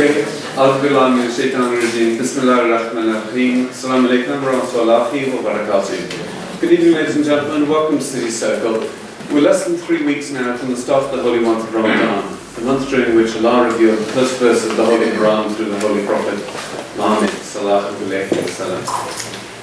Okay, أعوذ بالله من الشيطان الرجيم. بسم الله الرحمن الرحيم. Assalamu alaikum wa rahmatullahi wa barakatuh. Good evening, ladies and gentlemen. Welcome to City Circle. We're less than 3 weeks now from the start of the holy month of Ramadan, the month during which Allah revealed the first verse of the Holy Quran through the Holy Prophet Muhammad sallallahu alaihi wasallam.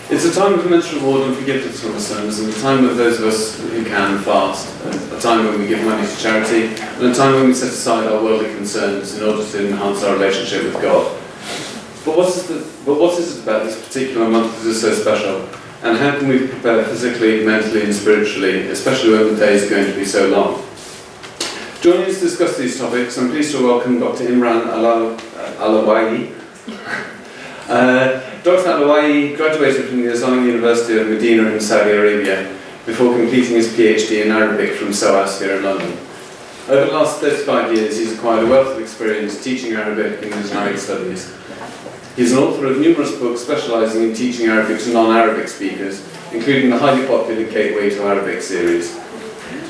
It's a time of immense reward and forgiveness for Muslims, and a time of those of us who can fast, a time when we give money to charity, and a time when we set aside our worldly concerns in order to enhance our relationship with God. But what is it about this particular month that is so special? And how can we prepare physically, mentally and spiritually, especially when the day is going to be so long? Joining us to discuss these topics, I'm pleased to welcome Dr Imran Alawiye. Dr Alawiye graduated from the Islamic University of Medina in Saudi Arabia before completing his PhD in Arabic from SOAS here in London. Over the last 35 years, he's acquired a wealth of experience teaching Arabic and Islamic studies. He's an author of numerous books specialising in teaching Arabic to non-Arabic speakers, including the highly popular Gateway to Arabic series.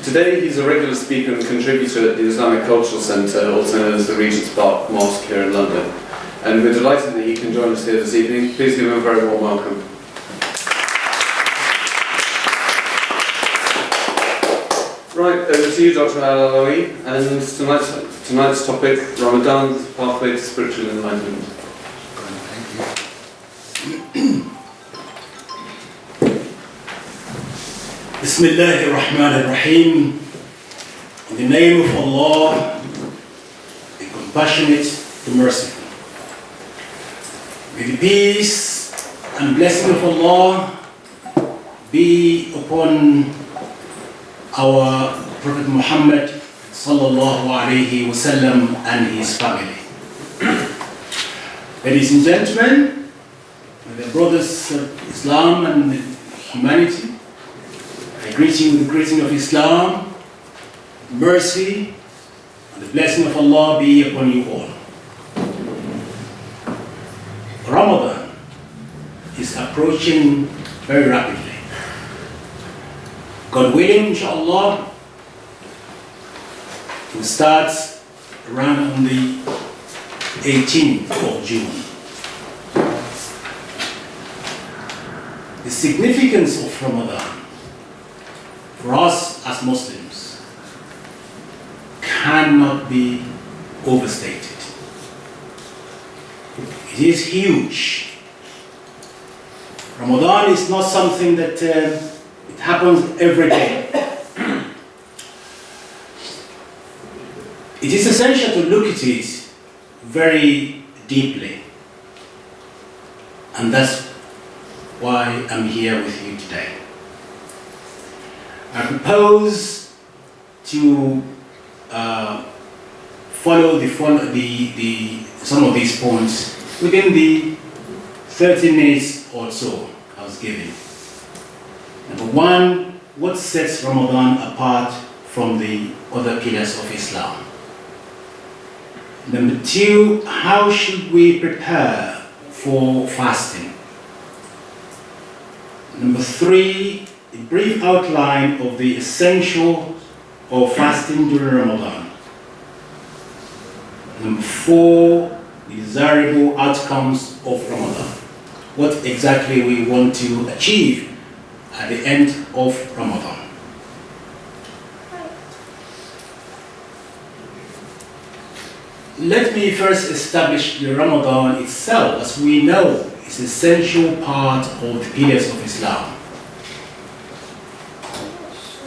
Today, he's a regular speaker and contributor at the Islamic Cultural Centre, also known as the Regent's Park Mosque here in London. And we're delighted that he can join us here this evening. Please give him a very warm welcome. Right, over to you, Dr. Alawiye, and tonight's topic, Ramadan, the pathway to spiritual enlightenment. Bismillah ar-Rahman ar-Rahim. In the name of Allah, the compassionate, the merciful. May the peace and blessing of Allah be upon our Prophet Muhammad sallallahu alaihi wasallam and his family. Ladies and gentlemen, the brothers of Islam and humanity, I greet you with the greeting of Islam, mercy, and the blessing of Allah be upon you all. Ramadan is approaching very rapidly. God willing, inshallah, it will start around on the 18th of June. The significance of Ramadan for us as Muslims cannot be overstated. It is huge. Ramadan is not something that it happens every day. It is essential to look at it very deeply. And that's why I'm here with you today. I propose to follow some of these points within the 30 minutes or so I was given. Number one, what sets Ramadan apart from the other pillars of Islam? Number two, how should we prepare for fasting? Number three, a brief outline of the essentials of fasting during Ramadan. Number four, the desirable outcomes of Ramadan. What exactly we want to achieve at the end of Ramadan. Let me first establish the Ramadan itself, as we know, is an essential part of the pillars of Islam.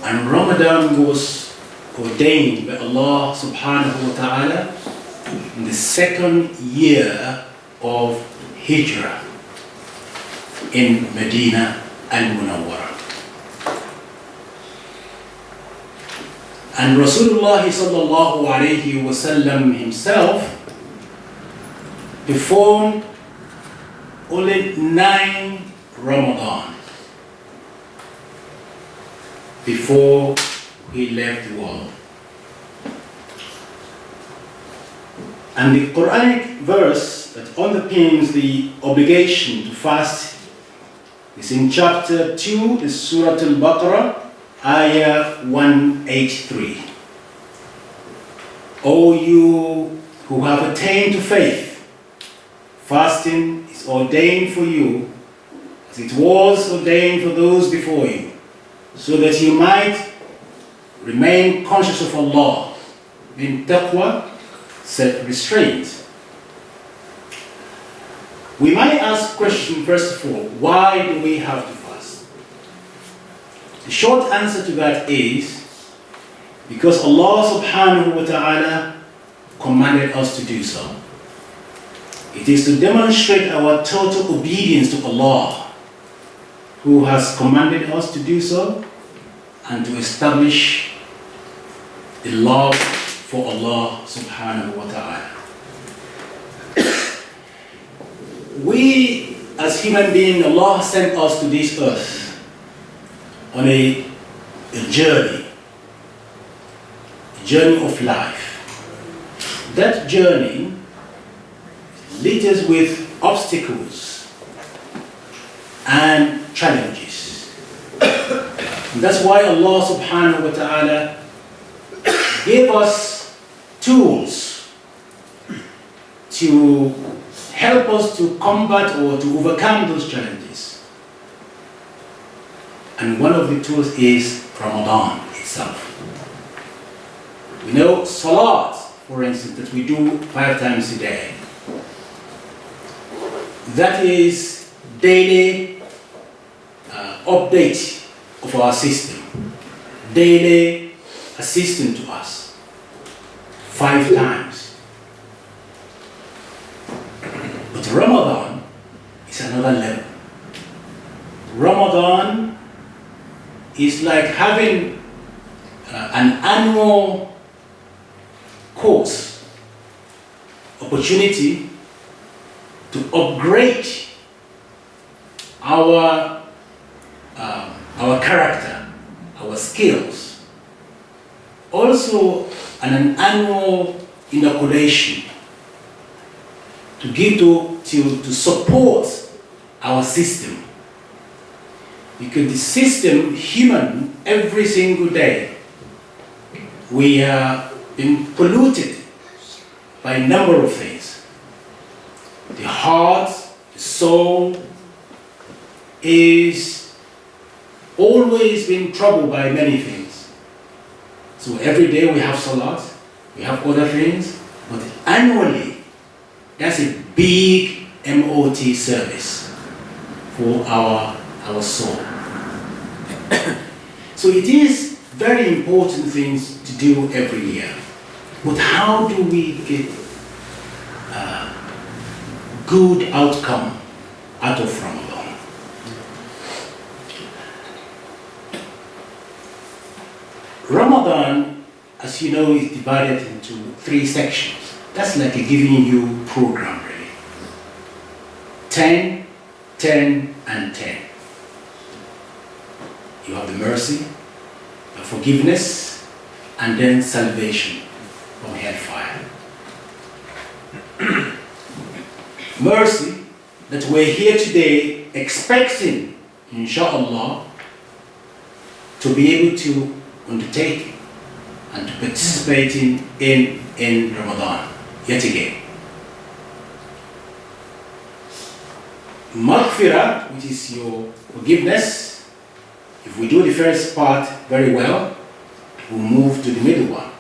And Ramadan was ordained by Allah subhanahu wa ta'ala in the second year of Hijrah in Medina al-Munawwara. And Rasulullah sallallahu alayhi wasallam himself performed only 9 Ramadan before he left the world. And the Quranic verse that underpins the obligation to fast is in chapter 2 in Surah Al-Baqarah, Ayah 183. O you who have attained to faith, fasting is ordained for you as it was ordained for those before you, so that you might remain conscious of Allah, in taqwa, self-restraint. We might ask the question, first of all, why do we have to fast? The short answer to that is because Allah subhanahu wa ta'ala commanded us to do so. It is to demonstrate our total obedience to Allah, who has commanded us to do so, and to establish the love for Allah subhanahu wa ta'ala. We, as human beings, Allah sent us to this earth on a journey of life. That journey leads us with obstacles and challenges. And that's why Allah subhanahu wa ta'ala gave us tools to help us to combat or to overcome those challenges. And one of the tools is Ramadan itself. We know Salat, for instance, that we do 5 times a day. That is daily update of our system, daily assistance to us, 5 times. But Ramadan is another level. Ramadan is like having an annual course, opportunity to upgrade our character, our skills. Also an annual inoculation to give to support our system. Because the system, human, every single day, we are being polluted by a number of things. The heart, the soul is always being troubled by many things. So every day we have salat, we have other things, but annually, that's a big MOT service for our soul. So it is very important things to do every year. But how do we get good outcome out of Ramadan? Ramadan, as you know, is divided into 3 sections. That's like a giving you program, really. 10, 10, and 10. You have the mercy, the forgiveness, and then salvation from hellfire. Mercy, that we're here today expecting, inshallah, to be able to undertake and to participate in Ramadan, yet again. Maghfirah, which is your forgiveness. If we do the first part very well, we'll move to the middle one.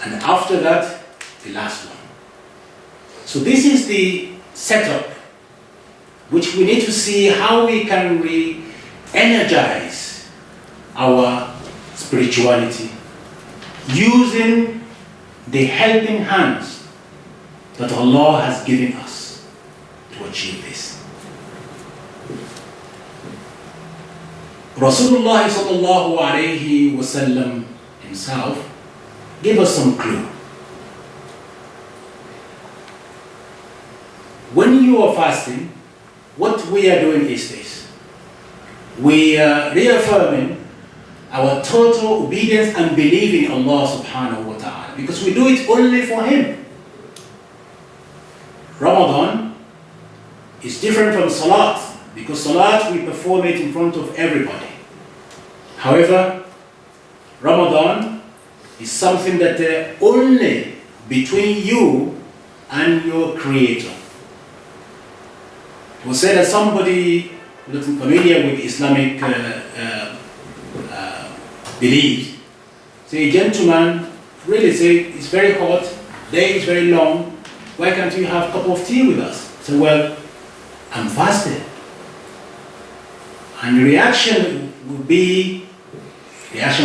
And after that, the last one. So this is the setup, which we need to see how we can re-energize our spirituality using the helping hands that Allah has given us to achieve this. Rasulullah sallallahu alayhi wasallam himself gave us some clue. When you are fasting, what we are doing is this. We are reaffirming our total obedience and belief in Allah subhanahu wa ta'ala, because we do it only for Him. Ramadan is different from Salat, because Salat we perform it in front of everybody. However, Ramadan is something that only between you and your Creator. It was said that somebody not familiar with Islamic beliefs, say, a gentleman really say, it's very hot, day is very long, why can't you have a cup of tea with us? So, well, I'm fasting. And the reaction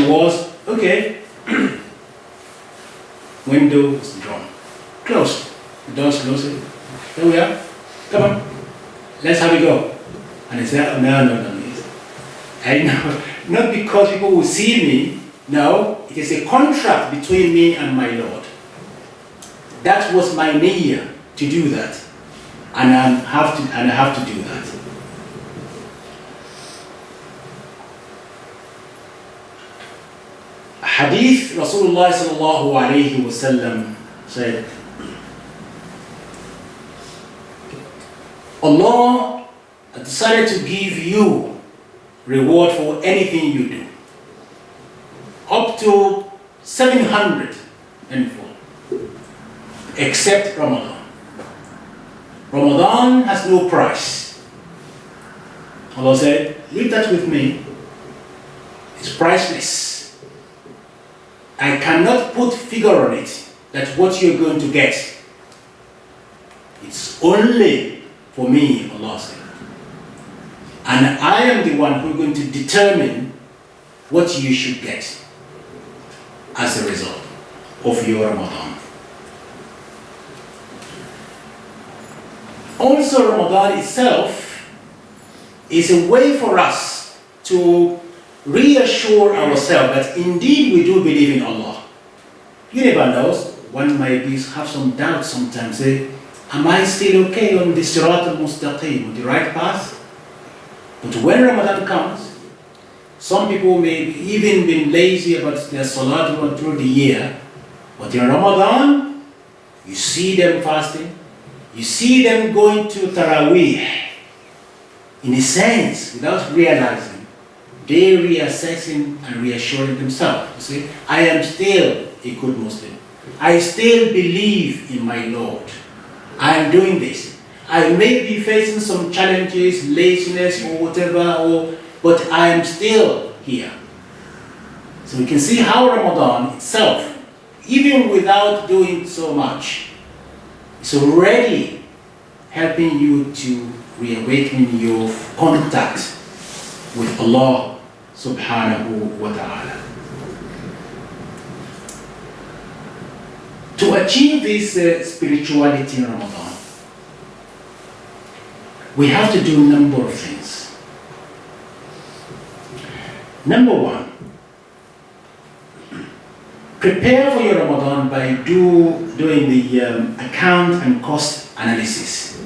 was, okay, window was drawn, closed, the door's closed, here we are, come on, let's have a go. And he said, oh, no. I know, not because people will see me, no, it is a contract between me and my Lord. That was my niyyah to do that, and I have to do that. Hadith Rasulullah sallallahu alayhi wa sallam said, Allah decided to give you reward for anything you do, up to 704, except Ramadan. Ramadan has no price. Allah said, leave that with me. It's priceless. I cannot put figure on it, that's what you're going to get. It's only for me, Allah said. And I am the one who is going to determine what you should get as a result of your Ramadan. Also, Ramadan itself is a way for us to reassure ourselves that indeed we do believe in Allah. You never know, one might have some doubt sometimes, say, am I still okay on the Sirat al-Mustaqim, on the right path? But when Ramadan comes, some people may even be lazy about their salat through the year, but in Ramadan, you see them fasting, you see them going to Taraweeh. In a sense, without realizing, they reassessing and reassuring themselves. You see, I am still a good Muslim. I still believe in my Lord. I am doing this. I may be facing some challenges, laziness or whatever, but I am still here. So we can see how Ramadan itself, even without doing so much, is already helping you to reawaken your contact with Allah subhanahu wa ta'ala. To achieve this spirituality in Ramadan, we have to do a number of things. Number one, prepare for your Ramadan by doing the account and cost analysis.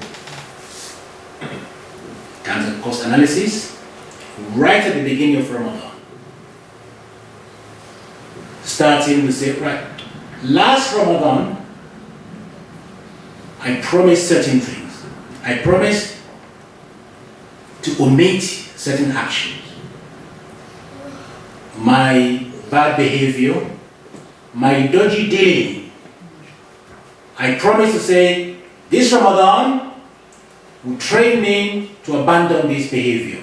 Account and cost analysis right at the beginning of Ramadan. Starting to say, right, last Ramadan, I promised certain things. I promised to omit certain actions. My bad behavior, my dodgy dealing. I promise to say, this Ramadan will train me to abandon this behavior.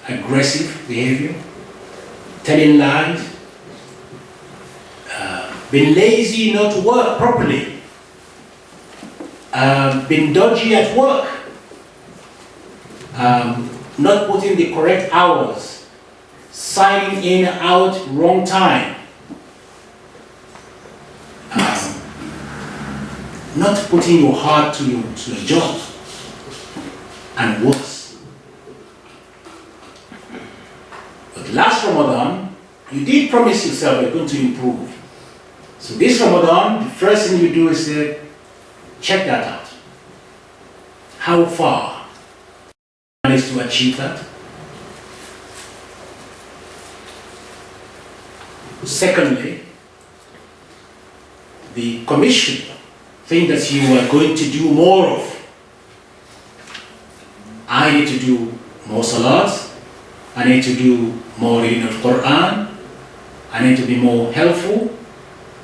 Aggressive behavior, telling lies, being lazy not to work properly, being dodgy at work, not putting the correct hours, signing in and out wrong time, not putting your heart to your job, and worse. But last Ramadan, you did promise yourself you're going to improve. So this Ramadan, the first thing you do is check that out. How far you managed to achieve that? Secondly, the commission, thing that you are going to do more of. I need to do more salats, I need to do more reading of Quran, I need to be more helpful,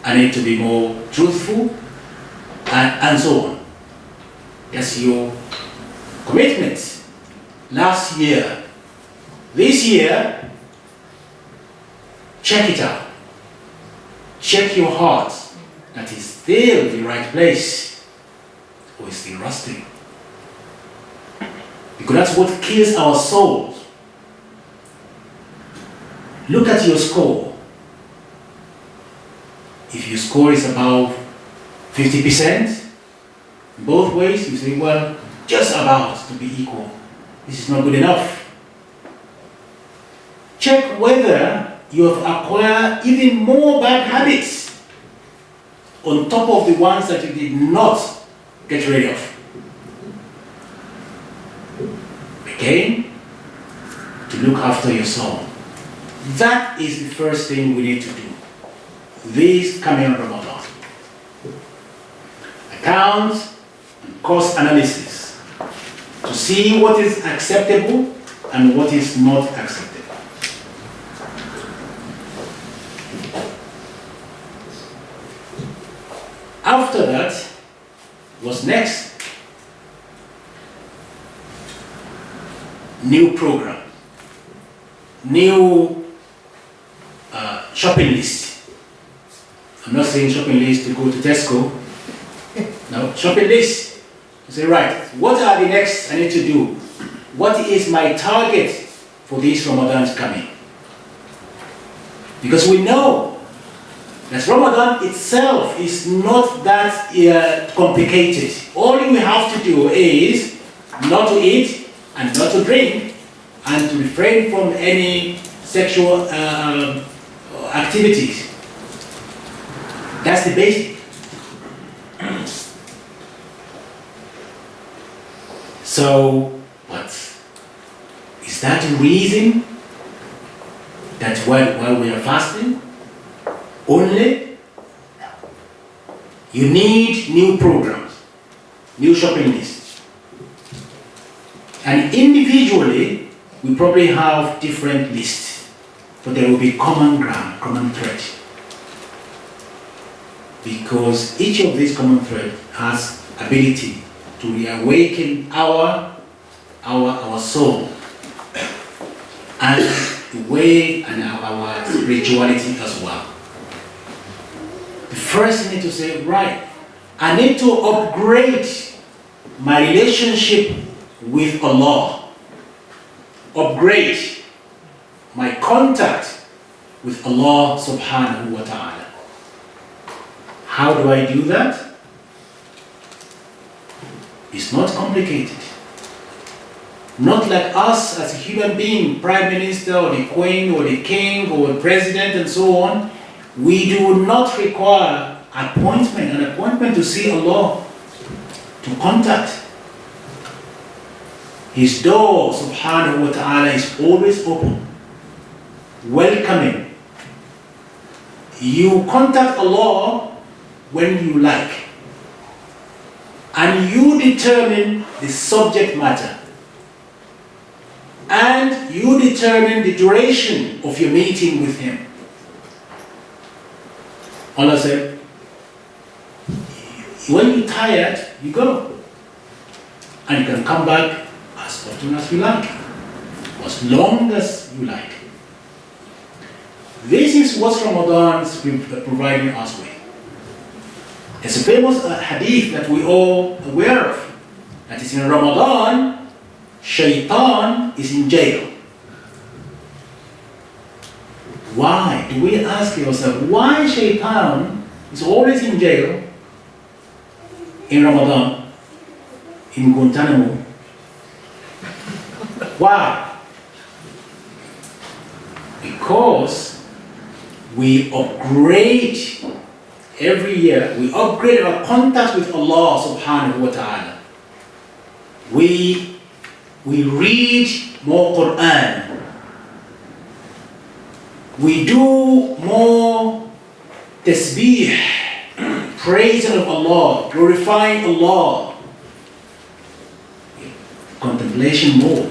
I need to be more truthful, and so on. That's your commitment last year. This year, check it out. Check your heart that is still the right place or is still rusting. Because that's what kills our souls. Look at your score. If your score is about 50%, both ways, you say, well, just about to be equal. This is not good enough. Check whether you have acquired even more bad habits on top of the ones that you did not get rid of. Again, to look after your soul. That is the first thing we need to do. This coming Ramadan. Account and cost analysis to see what is acceptable and what is not acceptable. After that, what's next? New program, new shopping list. I'm not saying shopping list to go to Tesco. No, shopping list. You say, right, what are the next I need to do? What is my target for this Ramadan coming? Because we know that Ramadan itself is not that complicated. All we have to do is not to eat and not to drink and to refrain from any sexual activities. That's the basic. So, but is that the reason that while we are fasting? Only? No. You need new programs, new shopping lists. And individually, we probably have different lists, but there will be common ground, common thread. Because each of these common threads has ability to reawaken our soul and the way and our spirituality as well. The first thing I need to say, right, I need to upgrade my relationship with Allah. Upgrade my contact with Allah subhanahu wa ta'ala. How do I do that? It's not complicated. Not like us as a human being, prime minister or the queen or the king or the president and so on. We do not require an appointment to see Allah, to contact. His door, subhanahu wa ta'ala, is always open, welcoming. You contact Allah when you like, and you determine the subject matter, and you determine the duration of your meeting with Him. Allah said, when you're tired, you go. And you can come back as often as you like, as long as you like. This is what Ramadan is providing us with. It's a famous hadith that we all aware of. That is in Ramadan, Shaitan is in jail. Why? Do we ask ourselves, why Shaitan is always in jail in Ramadan, in Guantanamo? Why? Because we upgrade every year, we upgrade our contact with Allah subhanahu wa ta'ala. We read more Quran. We do more tasbih, praising of Allah, glorifying Allah. Contemplation more.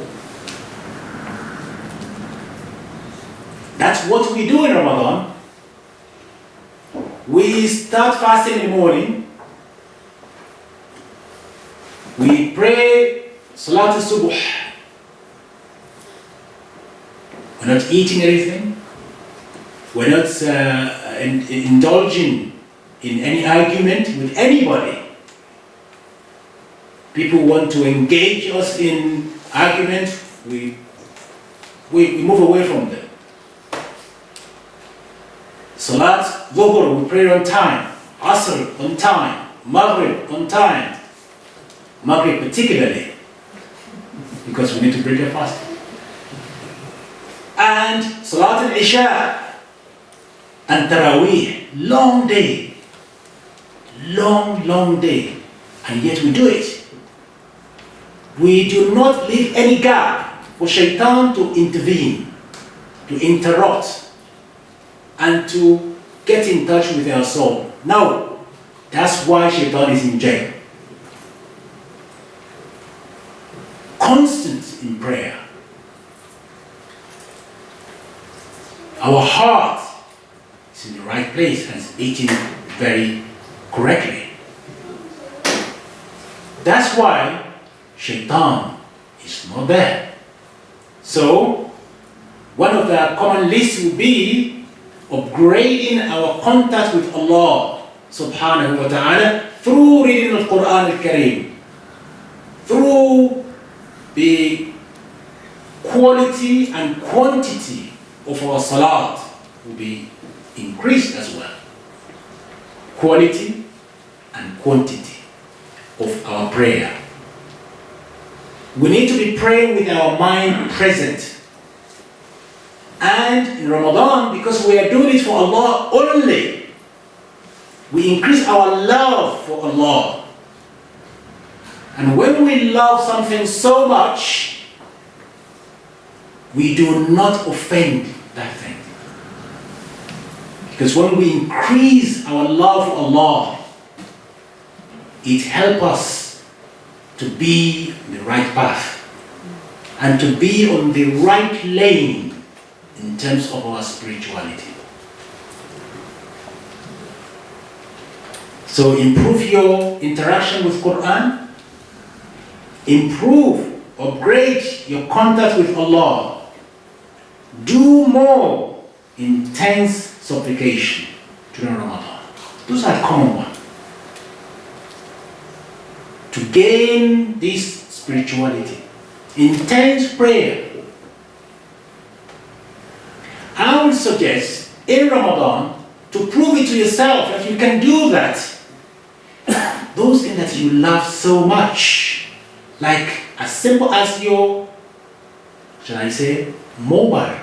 That's what we do in Ramadan. We start fasting in the morning. We pray Salat al-Subuh, we're not eating anything, we're not indulging in any argument with anybody. People want to engage us in argument, we move away from them. Salat Dhuhr, we pray on time. Asr on time. Maghrib on time. Maghrib particularly, because we need to break a fast. And Salat al-Isha and Taraweeh, long day. Long day. And yet we do it. We do not leave any gap for shaitan to intervene, to interrupt, and to get in touch with our soul. Now, that's why shaitan is in jail. Constant in prayer. Our heart is in the right place and is beating very correctly. That's why shaitan is not there. So, one of the common lists will be upgrading our contact with Allah subhanahu wa ta'ala through reading the Quran al-Kareem, through the quality and quantity of our salat will be increased as well. Quality and quantity of our prayer. We need to be praying with our mind present. And in Ramadan, because we are doing it for Allah only, we increase our love for Allah. And when we love something so much, we do not offend that thing. Because when we increase our love for Allah, it helps us to be on the right path and to be on the right lane in terms of our spirituality. So improve your interaction with Quran, improve, upgrade your contact with Allah, do more intense supplication during Ramadan. Those are common ones. To gain this spirituality, intense prayer. I would suggest in Ramadan to prove it to yourself that you can do that. Those things that you love so much, like as simple as your, shall I say, mobile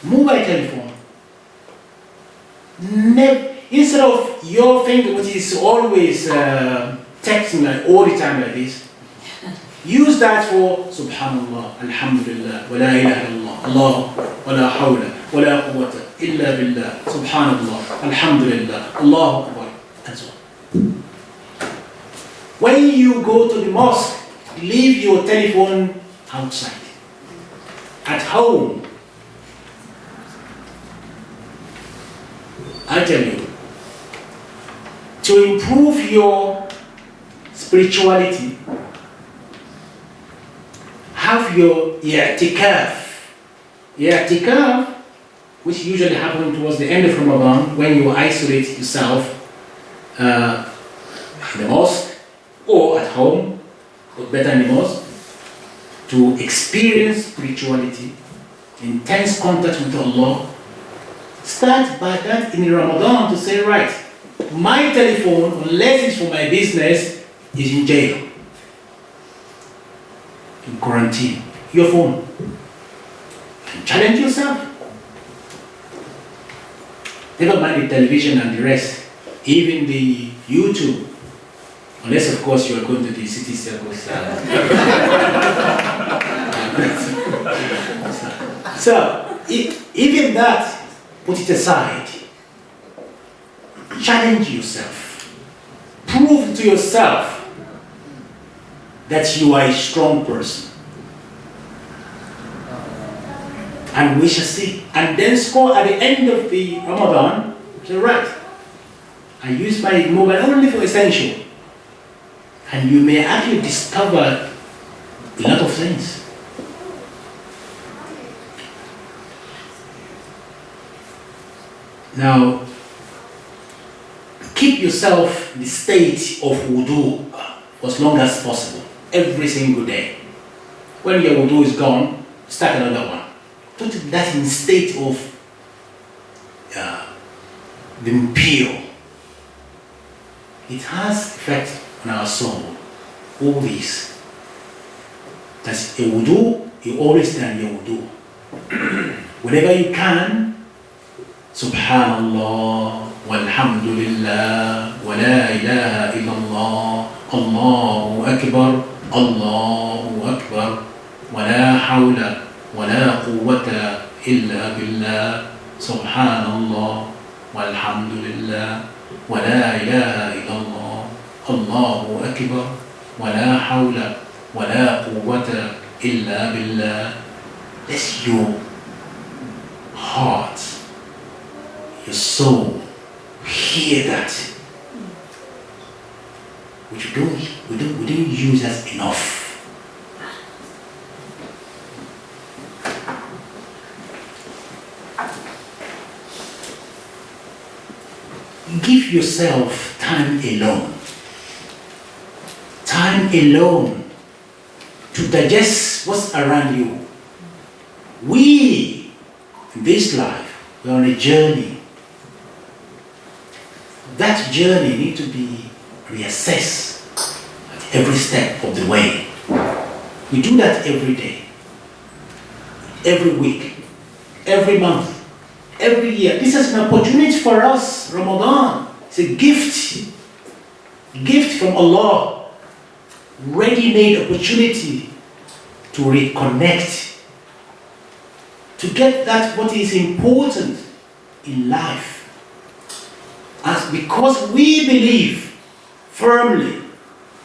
telephone. Instead of your thing, which is always texting like all the time like this, use that for Subhanallah, Alhamdulillah, wa la ilaha illallah, Allah, wa la hawla, wa la quwwata illa billah, Subhanallah, Alhamdulillah, Allahu Akbar, and so on. When you go to the mosque, leave your telephone outside. At home, I tell you, to improve your spirituality, have your i'tikaf. I'tikaf, which usually happens towards the end of Ramadan, when you isolate yourself in the mosque or at home, but better in the mosque, to experience spirituality, intense contact with Allah. Start by that in Ramadan to say, right, my telephone, unless it's for my business, is in jail, in quarantine. Your phone. And challenge yourself. Never mind the television and the rest, even the YouTube, unless of course you are going to the city circles. So, even that, put it aside. Challenge yourself. Prove to yourself that you are a strong person. And we shall see. And then score at the end of the Ramadan, say, right, I use my mobile only for essential. and you may actually discover a lot of things. Now, keep yourself in the state of wudu for as long as possible, every single day. When your wudu is gone, start another one. Put that in state of being pure. It has effect on our soul. All these. That's a wudu, you always stand your wudu. Whenever you can, Subhanallah, walhamdulillah, wa la ilaha illallah, Allahu Akbar, Allahu Akbar, wa la hawla, wa la quwwata illa billah, Subhanallah, walhamdulillah, wa la ilaha illallah, Allahu Akbar, wa la hawla, wa la quwwata illa billah. That's your heart, your soul, hear that, which we don't use as enough. Give yourself time alone to digest what's around you. We, in this life, we're on a journey. That journey needs to be reassessed at every step of the way. We do that every day, every week, every month, every year. This is an opportunity for us, Ramadan. It's a gift from Allah. Ready-made opportunity to reconnect, to get that what is important in life. As because we believe firmly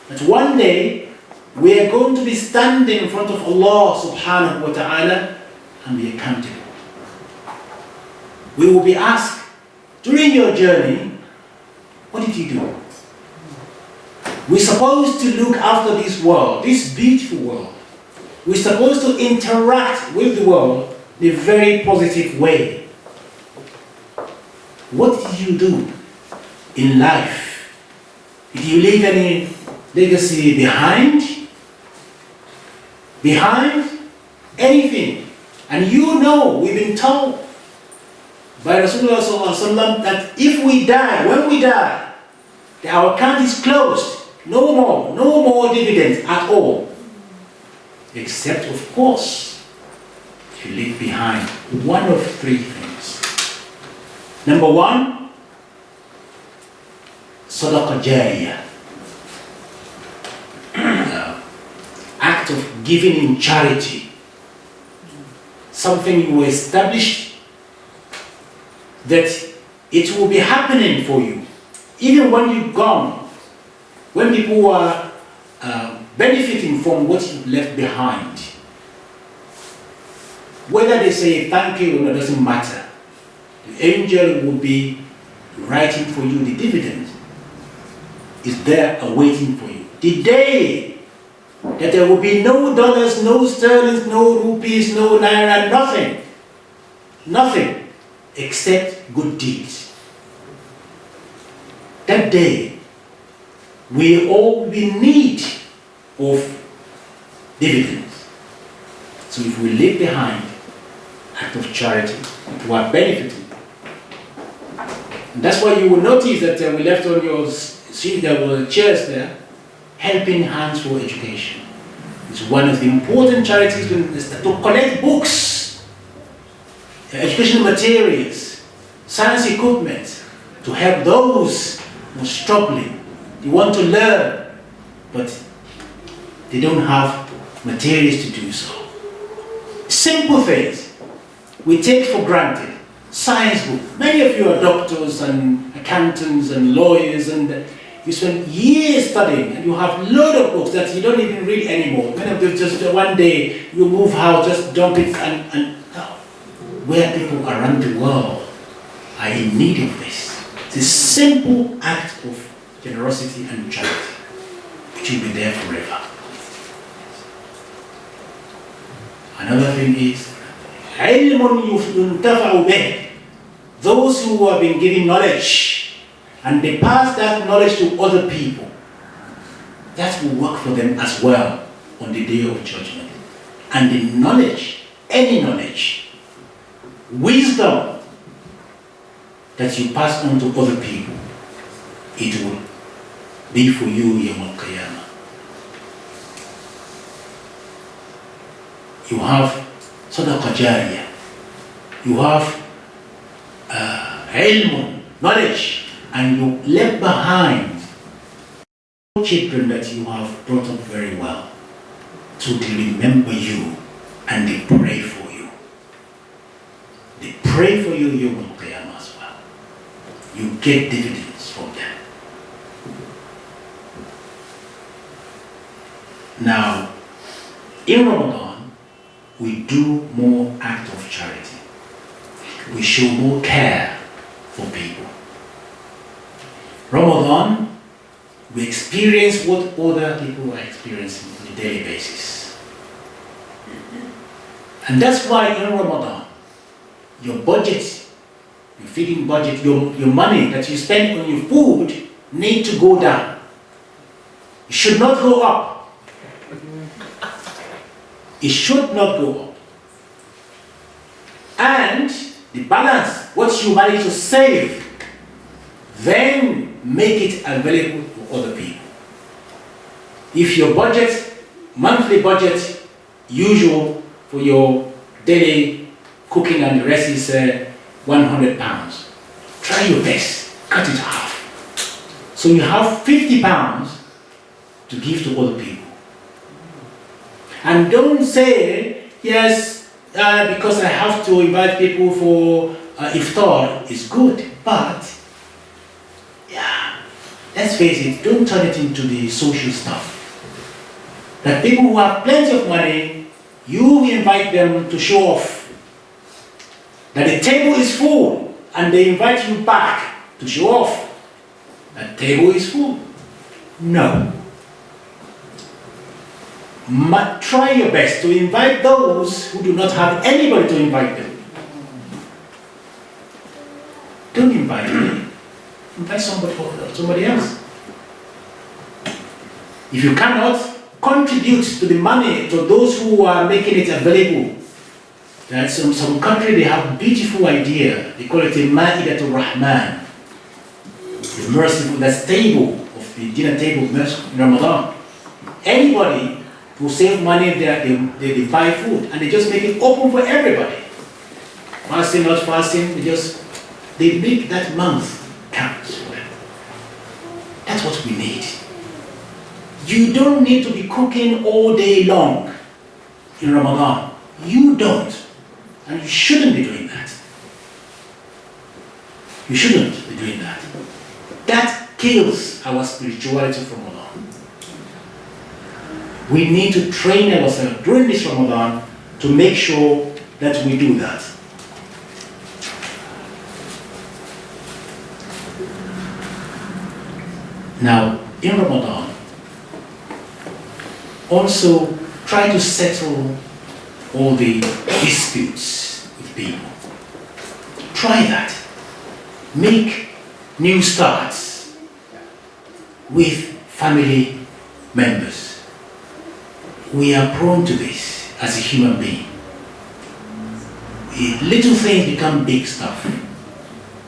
that one day we are going to be standing in front of Allah subhanahu wa ta'ala and be accountable. We will be asked, during your journey, what did you do? We're supposed to look after this world, this beautiful world. We're supposed to interact with the world in a very positive way. What did you do in life? Did you leave any legacy behind? Anything? And you know, we've been told by Rasulullah ﷺ that if we die, when we die, our account is closed. No more dividends at all. Except, of course, you leave behind one of three things. Number one, sadaqah jariyah. Act of giving in charity. Something you established that it will be happening for you. Even when you're gone, when people are benefiting from what you left behind. Whether they say thank you or not doesn't matter. The angel will be writing for you the dividend. Is there awaiting for you. The day that there will be no dollars, no sterling, no rupees, no naira, nothing except good deeds. That day, we all will be in need of dividends. So if we leave behind act of charity, we are benefiting. And that's why you will notice that we left on your seat, there were chairs there, helping hands for education. It's one of the important charities to collect books, educational materials, science equipment, to help those who are struggling. They want to learn, but they don't have materials to do so. Simple things we take for granted. Science book. Many of you are doctors and accountants and lawyers, and you spend years studying, and you have a load of books that you don't even read anymore. Many of them just one day you move house, just dump it, and where people around the world are in need of this. It's a simple act of generosity and charity. it will be there forever. Another thing is, علم ينتفع به. Those who have been given knowledge and they pass that knowledge to other people, that will work for them as well on the day of judgment. And the knowledge, any knowledge, wisdom that you pass on to other people, it will be for you Yawm al-Qiyamah. You have Sadaqah Jariyah, you have ilm, knowledge, and you left behind children that you have brought up very well, so they remember you and they pray for you. They pray for you Yawm al-Qiyamah as well. You get dividends from them. Now, in Ramadan, we do more acts of charity. We show more care for people. Ramadan, we experience what other people are experiencing on a daily basis. And that's why in Ramadan, your budget, your feeding budget, your money that you spend on your food need to go down. It should not go up. It should not go up. And the balance, what you manage to save, then make it available for other people. If your budget, monthly budget, usual for your daily cooking and the rest is £100, try your best, cut it half. So you have £50 to give to other people. And don't say, yes, because I have to invite people for iftar is good, but yeah, let's face it, don't turn it into the social stuff. That people who have plenty of money, you invite them to show off. That the table is full and they invite you back to show off. That table is full. No. Try your best to invite those who do not have anybody to invite them. Don't invite me. Invite somebody else. If you cannot, contribute to the money to those who are making it available. That's some country, they have a beautiful idea. They call it a Ma'idatul Rahman. The merciful, that's table of the dinner table in Ramadan. Anybody who save money, they buy food and they just make it open for everybody. Fasting, not fasting, they make that month count for them. That's what we need. You don't need to be cooking all day long in Ramadan. You don't. And you shouldn't be doing that. You shouldn't be doing that. That kills our spirituality from Ramadan. We need to train ourselves during this Ramadan to make sure that we do that. Now, in Ramadan, also try to settle all the disputes with people. Try that. Make new starts with family members. We are prone to this as a human being. Little things become big stuff.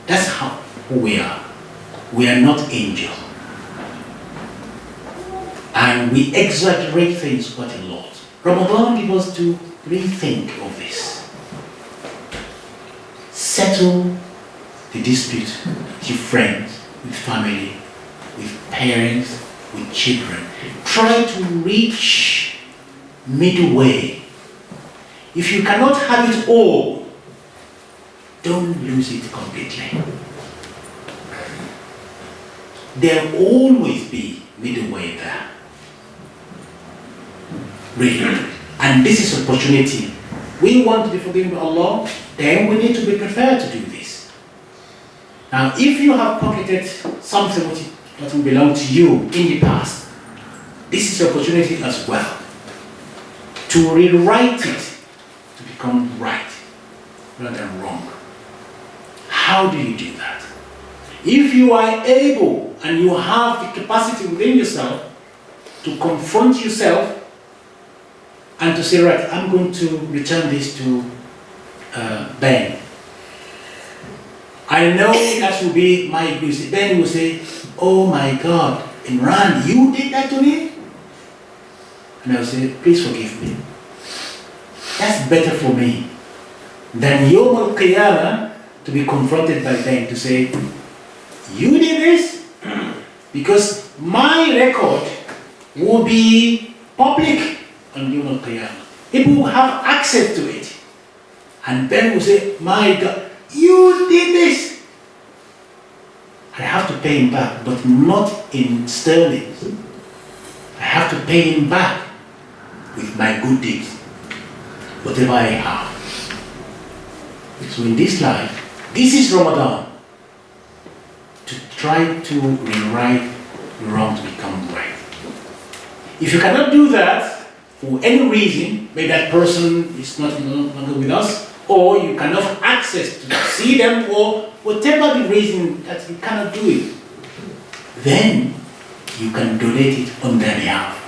That's who we are. We are not angels. And we exaggerate things quite a lot. Ramadan gives us to rethink of this. Settle the dispute with your friends, with family, with parents, with children. Try to reach middle way. If you cannot have it all, don't lose it completely. There will always be middle way there. Really. And this is opportunity. We want to be forgiven by Allah, then we need to be prepared to do this. Now, if you have pocketed something which doesn't belong to you in the past, this is the opportunity as well to rewrite it to become right rather than wrong. How do you do that? If you are able and you have the capacity within yourself to confront yourself and to say, right, I'm going to return this to Ben. I know that will be my abuse. Ben will say, oh my God, Imran, you did that to me? And I will say, please forgive me. That's better for me than Yawm al-Qiyamah to be confronted by Ben to say, you did this? Because my record will be public on Yawm al-Qiyamah. People will have access to it. And Ben will say, my God, you did this. I have to pay him back, but not in sterling. I have to pay him back with my good deeds, whatever I have. So in this life, this is Ramadan, to try to rewrite the wrong to become right. If you cannot do that, for any reason, maybe that person is no longer with us, or you cannot have access to see them, or whatever the reason that you cannot do it, then you can donate it on their behalf.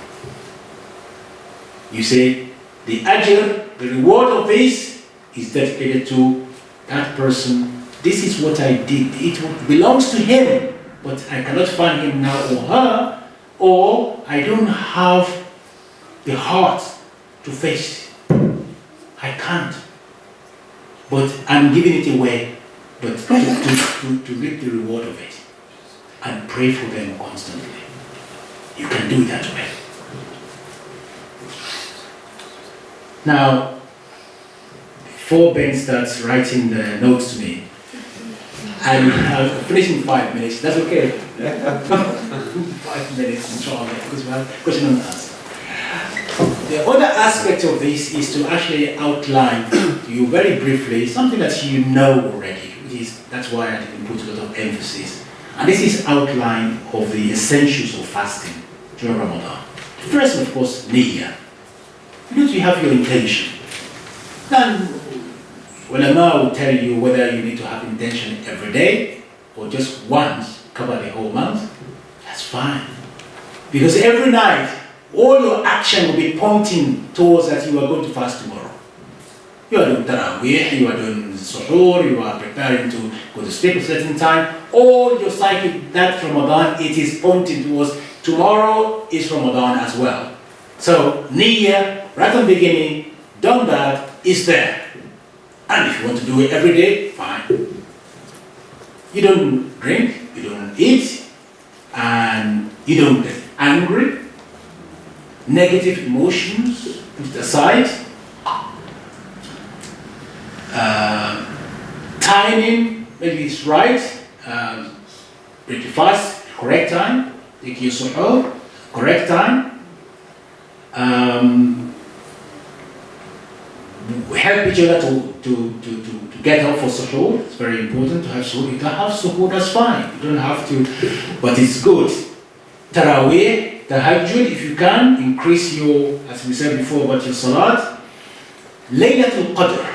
You say, the ajr, the reward of this is dedicated to that person. This is what I did. It belongs to him, but I cannot find him now or her, or I don't have the heart to face it. I can't. But I'm giving it away, but to reap the reward of it. And pray for them constantly. You can do it that way. Now, before Ben starts writing the notes to me, I'm finishing 5 minutes. That's okay. 5 minutes, inshallah, because we have question and answer. The other aspect of this is to actually outline to you very briefly something that you know already. That's why I didn't put a lot of emphasis. And this is outline of the essentials of fasting during Ramadan. First, of course, niyyah. Because you have your intention. Then, ulama will tell you whether you need to have intention every day or just once, cover the whole month. That's fine. Because every night, all your action will be pointing towards that you are going to fast tomorrow. You are doing tarawih, you are doing suhoor, you are preparing to go to sleep at a certain time. All your cycle, that Ramadan, it is pointing towards tomorrow is Ramadan as well. So, niyyah, right from the beginning, done that, is there. And if you want to do it every day, fine. You don't drink, you don't eat, and you don't get angry. Negative emotions put aside. Timing, maybe it's right. Break your fast, correct time. Take your suhoor, correct time. Help each other to get up for suhoor. It's very important to have suhoor. If you don't have suhoor, that's fine. You don't have to, but it's good. Taraweeh, tahajjud, if you can, increase your, as we said before about your salat. Laylatul Qadr.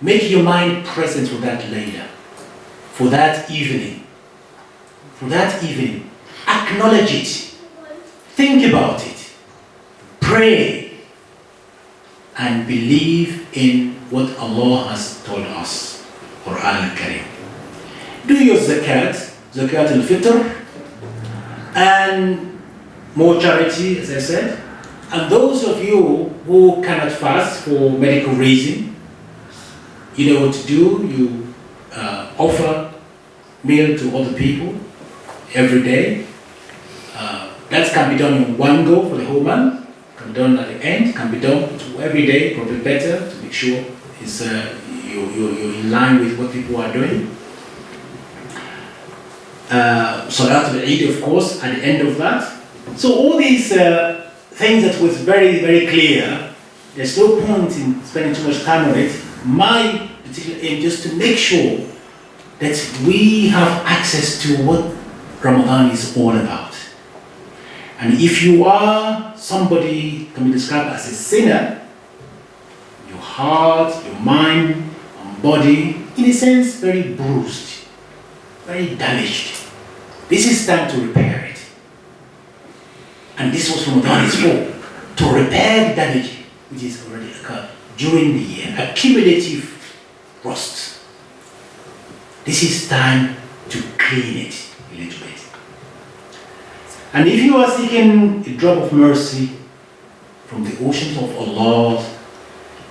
Make your mind present for that layla, for that evening. For that evening. Acknowledge it. Think about it. Pray. And believe in what Allah has told us. Quran al-Karim. Do your zakat al-fitr, and more charity, as I said. And those of you who cannot fast for medical reason, you know what to do. You offer meal to other people every day. That can be done in one go for the whole month. Can be done at the end. Can be done every day. Probably better to make sure it's you're in line with what people are doing. Salat al-Eid, of course, at the end of that. So all these things that was very, very clear, there's no point in spending too much time on it. My particular aim just to make sure that we have access to what Ramadan is all about. And if you are somebody can be described as a sinner, your heart, your mind, and body, in a sense, very bruised, very damaged. This is time to repair it. And this was Ramadan is for, to repair the damage which is already occurred during the year, accumulative rust. This is time to clean it a little bit. And if you are seeking a drop of mercy from the oceans of Allah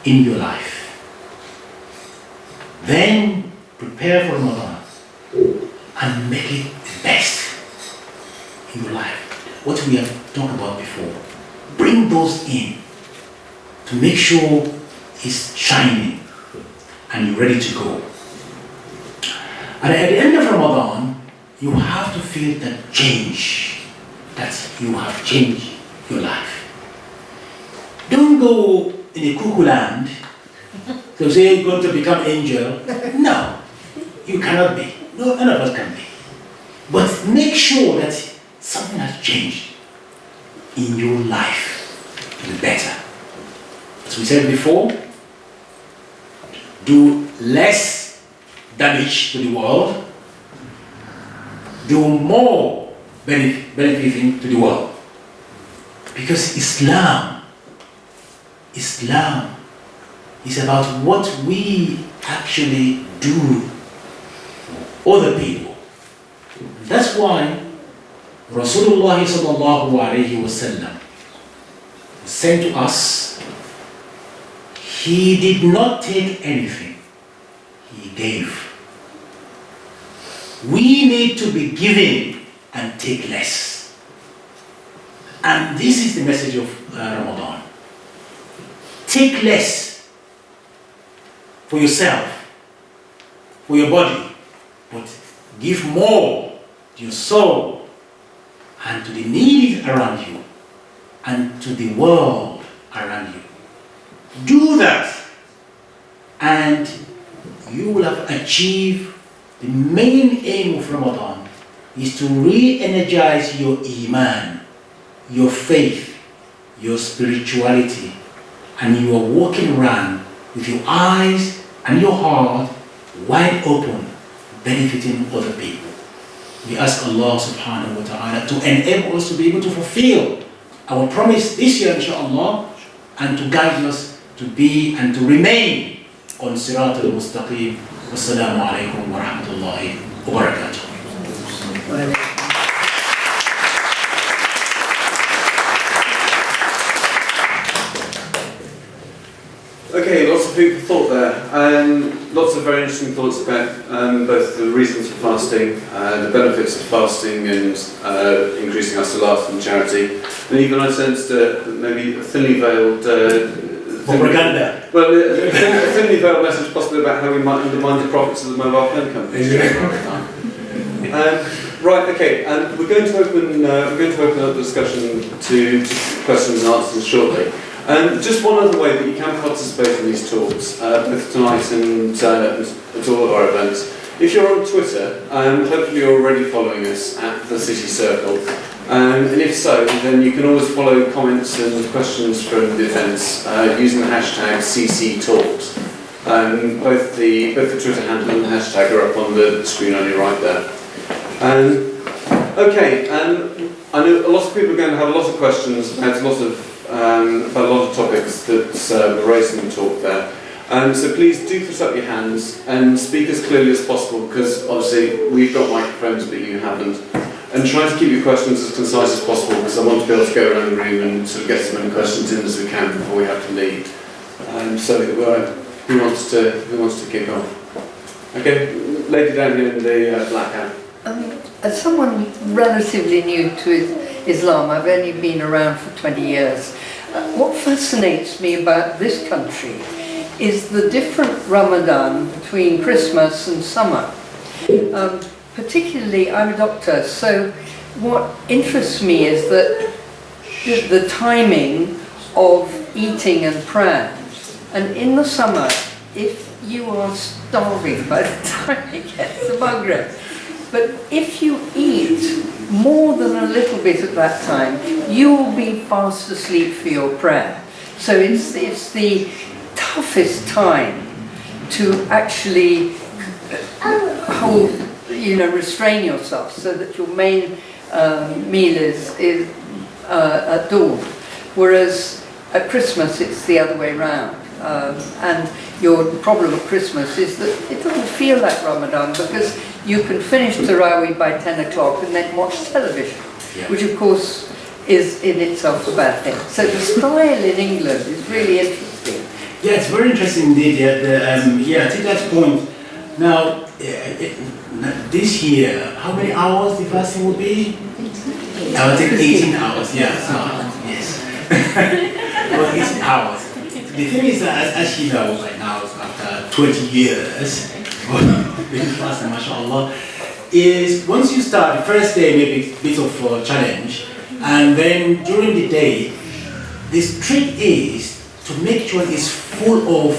in your life, then prepare for Ramadan and make it the best in your life. What we have talked about before, bring those in to make sure it's shining and you're ready to go. And at the end of Ramadan, you have to feel that change, that you have changed your life. Don't go in a cuckoo land to say you're going to become angel. No, you cannot be. No, none of us can be. But make sure that something has changed in your life to the better. As we said before, do less damage to the world, do more benefiting to the world. Because Islam is about what we actually do for other people. That's why Rasulullah sallallahu alayhi wasallam sent to us. He did not take anything, he gave. We need to be giving and take less. And this is the message of Ramadan. Take less for yourself, for your body, but give more to your soul and to the needy around you and to the world around you. Do that and you will have achieved the main aim of Ramadan, is to re-energize your iman, your faith, your spirituality, and you are walking around with your eyes and your heart wide open, benefiting other people. We ask Allah subhanahu wa ta'ala to enable us to be able to fulfill our promise this year, inshallah, and to guide us to be and to remain on Sirat al-Mustaqim. Wassalamu alaikum wa rahmatullahi wa barakatuh. Okay, lots of food for thought there, and lots of very interesting thoughts about both the reasons for fasting, the benefits of fasting, and increasing our salat and charity, and even I sensed maybe a thinly veiled propaganda. Well, a thinly veiled message possibly about how we might undermine the profits of the mobile phone companies. Right, okay, and we're going to open up the discussion to questions and answers shortly. Just one other way that you can participate in these talks, both tonight and at all of our events. If you're on Twitter, hopefully you're already following us at the City Circle. And if so, then you can always follow comments and questions from the events using the hashtag CCTalks. Both the Twitter handle and the hashtag are up on the screen on your right there. Okay, I know a lot of people are going to have a lot of questions about a lot of topics that were raised in the talk there. So please do put up your hands and speak as clearly as possible, because obviously we've got microphones but you haven't. And try to keep your questions as concise as possible, because I want to be able to go around the room and sort of get as many questions in as we can before we have to leave. So who wants to kick off? Okay, lady down here in the black hat. As someone relatively new to Islam, I've only been around for 20 years. What fascinates me about this country is the different Ramadan between Christmas and summer. Particularly, I'm a doctor, so what interests me is that the timing of eating and prayers. And in the summer, if you are starving by the time it gets to Maghrib, but if you eat more than a little bit at that time, you will be fast asleep for your prayer. So it's the toughest time to actually hold, restrain yourself so that your main meal is at dawn. Whereas at Christmas it's the other way round. And your problem at Christmas is that it doesn't feel like Ramadan because you can finish Tarawih by 10 o'clock and then watch television, which of course is in itself a bad thing. So the style in England is really interesting. Yeah, it's very interesting indeed. To that point. Now, this year, how many hours the fasting will be? I would take 18 hours, yes. Well, 18 hours. The thing is that, as you know, right now, after 20 years, being fasting, mashallah, is once you start, the first day may be a bit of a challenge, and then during the day, this trick is to make sure it's full of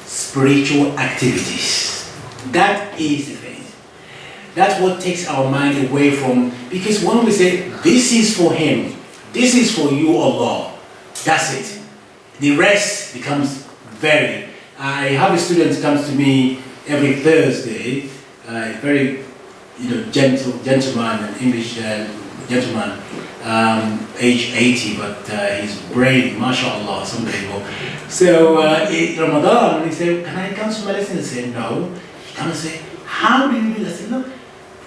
spiritual activities. That is the thing. That's what takes our mind away from, because when we say, this is for him, this is for you, Allah, that's it. The rest becomes very. I have a student who comes to me every Thursday, very gentleman, an English gentleman, age 80, but he's brave, mashallah, unbelievable. So Ramadan, he said, can I cancel my lesson? I said, no. He comes and say, how do you do that? I said, look,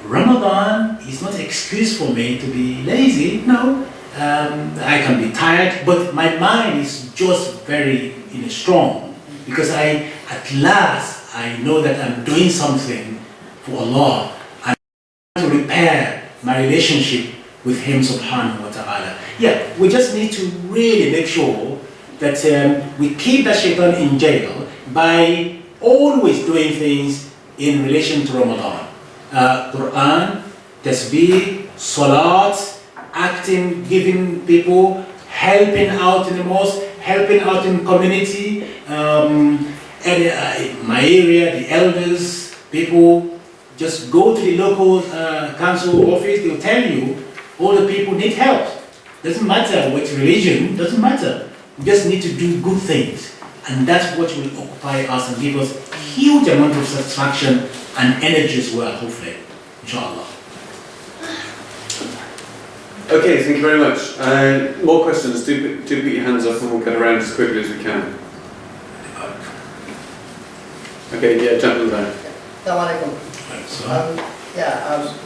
Ramadan is not an excuse for me to be lazy, no. I can be tired, but my mind is just very strong because at last I know that I'm doing something for Allah. I'm trying to repair my relationship with Him subhanahu wa ta'ala. Yeah, we just need to really make sure that we keep that shaitan in jail by always doing things in relation to Ramadan. Quran, tasbih, salat, acting, giving people, helping out in the mosque, helping out in community, my area, the elders, people, just go to the local council office, they'll tell you all the people need help. Doesn't matter what religion, doesn't matter. We just need to do good things. And that's what will occupy us and give us a huge amount of satisfaction and energy as well, hopefully, inshallah. Okay, thank you very much. More questions, do put your hands up and we'll get around as quickly as we can. Okay, yeah, gentlemen there. Assalamu alaikum. I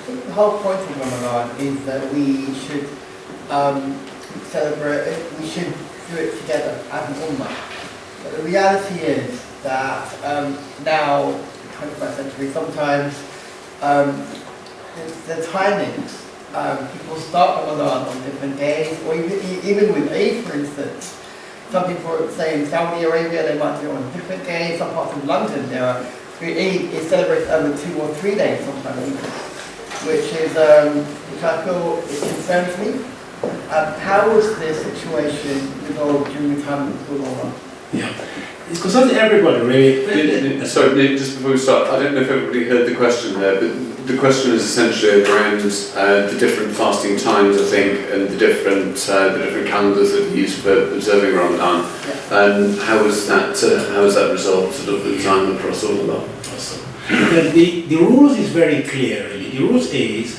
think the whole point of Ramadan is that we should celebrate, we should do it together as an ummah. But the reality is that now, 21st century, sometimes the timings, people start Ramadan on different days, or even with Eid, for instance. Some people say in Saudi Arabia they might do it on different days. Some parts of London there are Eid is celebrated over 2 or 3 days sometimes, which I feel it concerns me. How was this situation resolved during the time of the Ramadan? Yeah, it's concerning everybody really. Sorry, just before we start, I don't know if everybody heard the question there, but the question is essentially around the different fasting times, I think, and the different calendars that are used for observing Ramadan, and how was that resolved sort of at the time across all of that? Awesome. The rules is very clear really. The rules is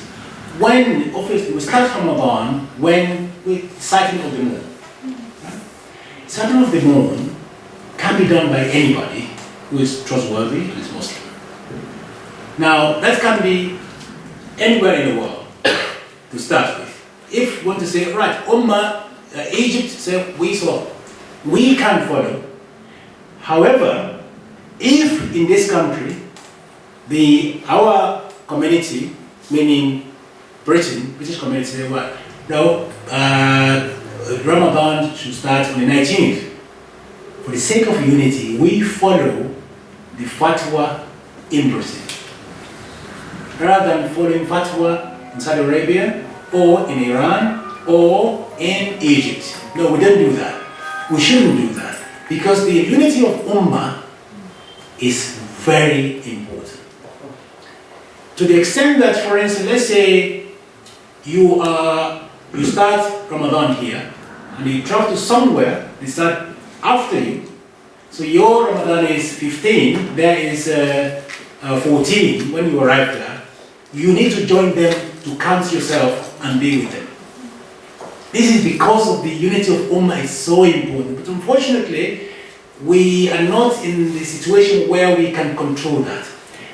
when obviously we start Ramadan when we sighting of the moon. Sighting of the moon can be done by anybody who is trustworthy and is Muslim. Now, that can be anywhere in the world to start with. If you want to say, right, Ummah, Egypt, say, we can follow. However, if in this country, our community, meaning British community, say, well, no, Ramadan should start on the 19th. For the sake of unity, we follow the fatwa in Britain. Rather than following fatwa in Saudi Arabia, or in Iran, or in Egypt. No, we don't do that. We shouldn't do that. Because the unity of Ummah is very important. To the extent that, for instance, let's say, you start Ramadan here, and you travel to somewhere, they start after you. So your Ramadan is 15, there is 14 when you arrive there. You need to join them to count yourself and be with them. This is because of the unity of Ummah is so important. But unfortunately, we are not in the situation where we can control that.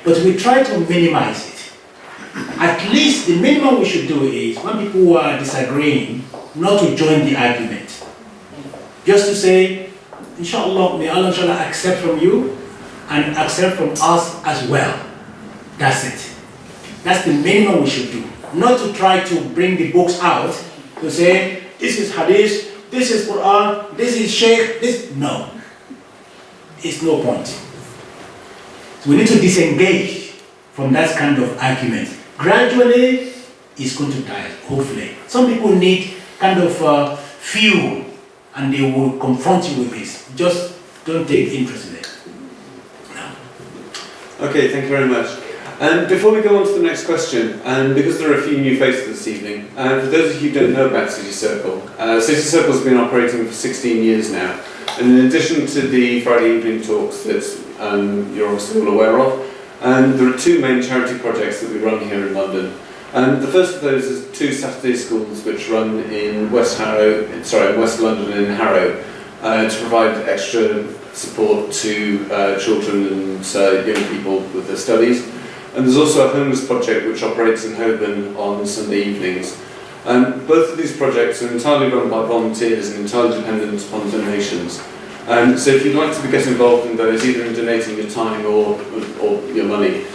But we try to minimize it. At least the minimum we should do is, when people are disagreeing, not to join the argument. Just to say, inshallah, may Allah inshallah accept from you and accept from us as well. That's it. That's the minimum we should do. Not to try to bring the books out to say, this is hadith, this is Quran, this is Shaykh, this. No. It's no point. So we need to disengage from that kind of argument. Gradually, it's going to die, hopefully. Some people need kind of fuel, and they will confront you with this. Just don't take interest in it. No. Okay, thank you very much. Before we go on to the next question, because there are a few new faces this evening, for those of you who don't know about City Circle, City Circle has been operating for 16 years now. And in addition to the Friday evening talks that you're obviously all aware of, there are two main charity projects that we run here in London. The first of those is two Saturday schools which run in West London in Harrow, to provide extra support to children and young people with their studies. And there's also a homeless project which operates in Holborn on Sunday evenings. Both of these projects are entirely run by volunteers and entirely dependent upon donations. So if you'd like to get involved in those, either in donating your time or your money,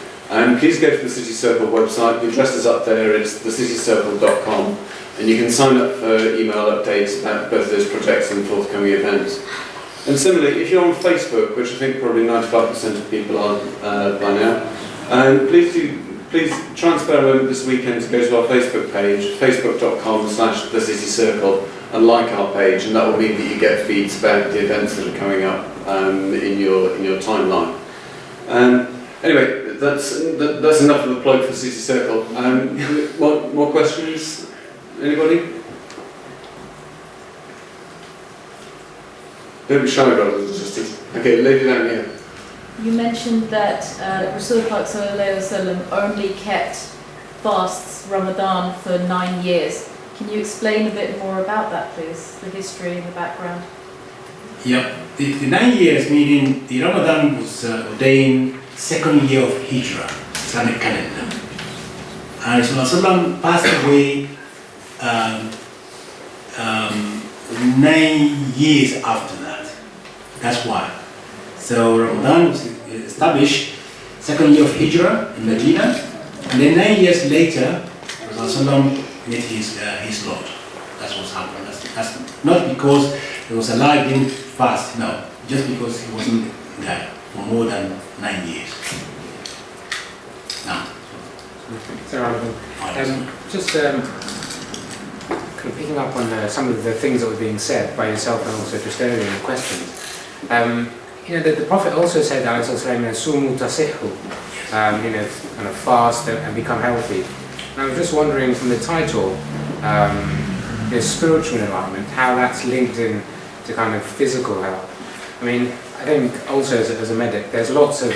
please go to the City Circle website. The address is up there, it's thecitycircle.com, and you can sign up for email updates about both those projects and forthcoming events. And similarly, if you're on Facebook, which I think probably 95% of people are by now, please try and spare a moment this weekend to go to our Facebook page, facebook.com/thecitycircle, and like our page, and that will mean that you get feeds about the events that are coming up in your timeline. Anyway, that's enough of the plug for City Circle. More questions? Anybody? Don't be shy, brothers and sisters. Okay, lady down here. You mentioned that Rasul Pak Sallallahu Alaihi Wasallam only kept fasts Ramadan for 9 years. Can you explain a bit more about that, please? The history and the background. Yeah, the 9 years, meaning the Ramadan was ordained second year of Hijrah, Islamic calendar. And Rasulullah passed away 9 years after that. That's why. So Ramadan was established second year of Hijrah in Medina, and then 9 years later, Rasulullah met his Lord. That's what's happened. That's not because he was alive, didn't fast, no, just because he wasn't there for more than 9 years. Now. So just kind of picking up on some of the things that were being said by yourself and also just earlier in the questions. The Prophet also said, "Sumu tasihhu," kind of fast and become healthy. And I was just wondering, from the title, spiritual enlightenment, how that's linked in to kind of physical health. I mean, I think also as a medic, there's lots of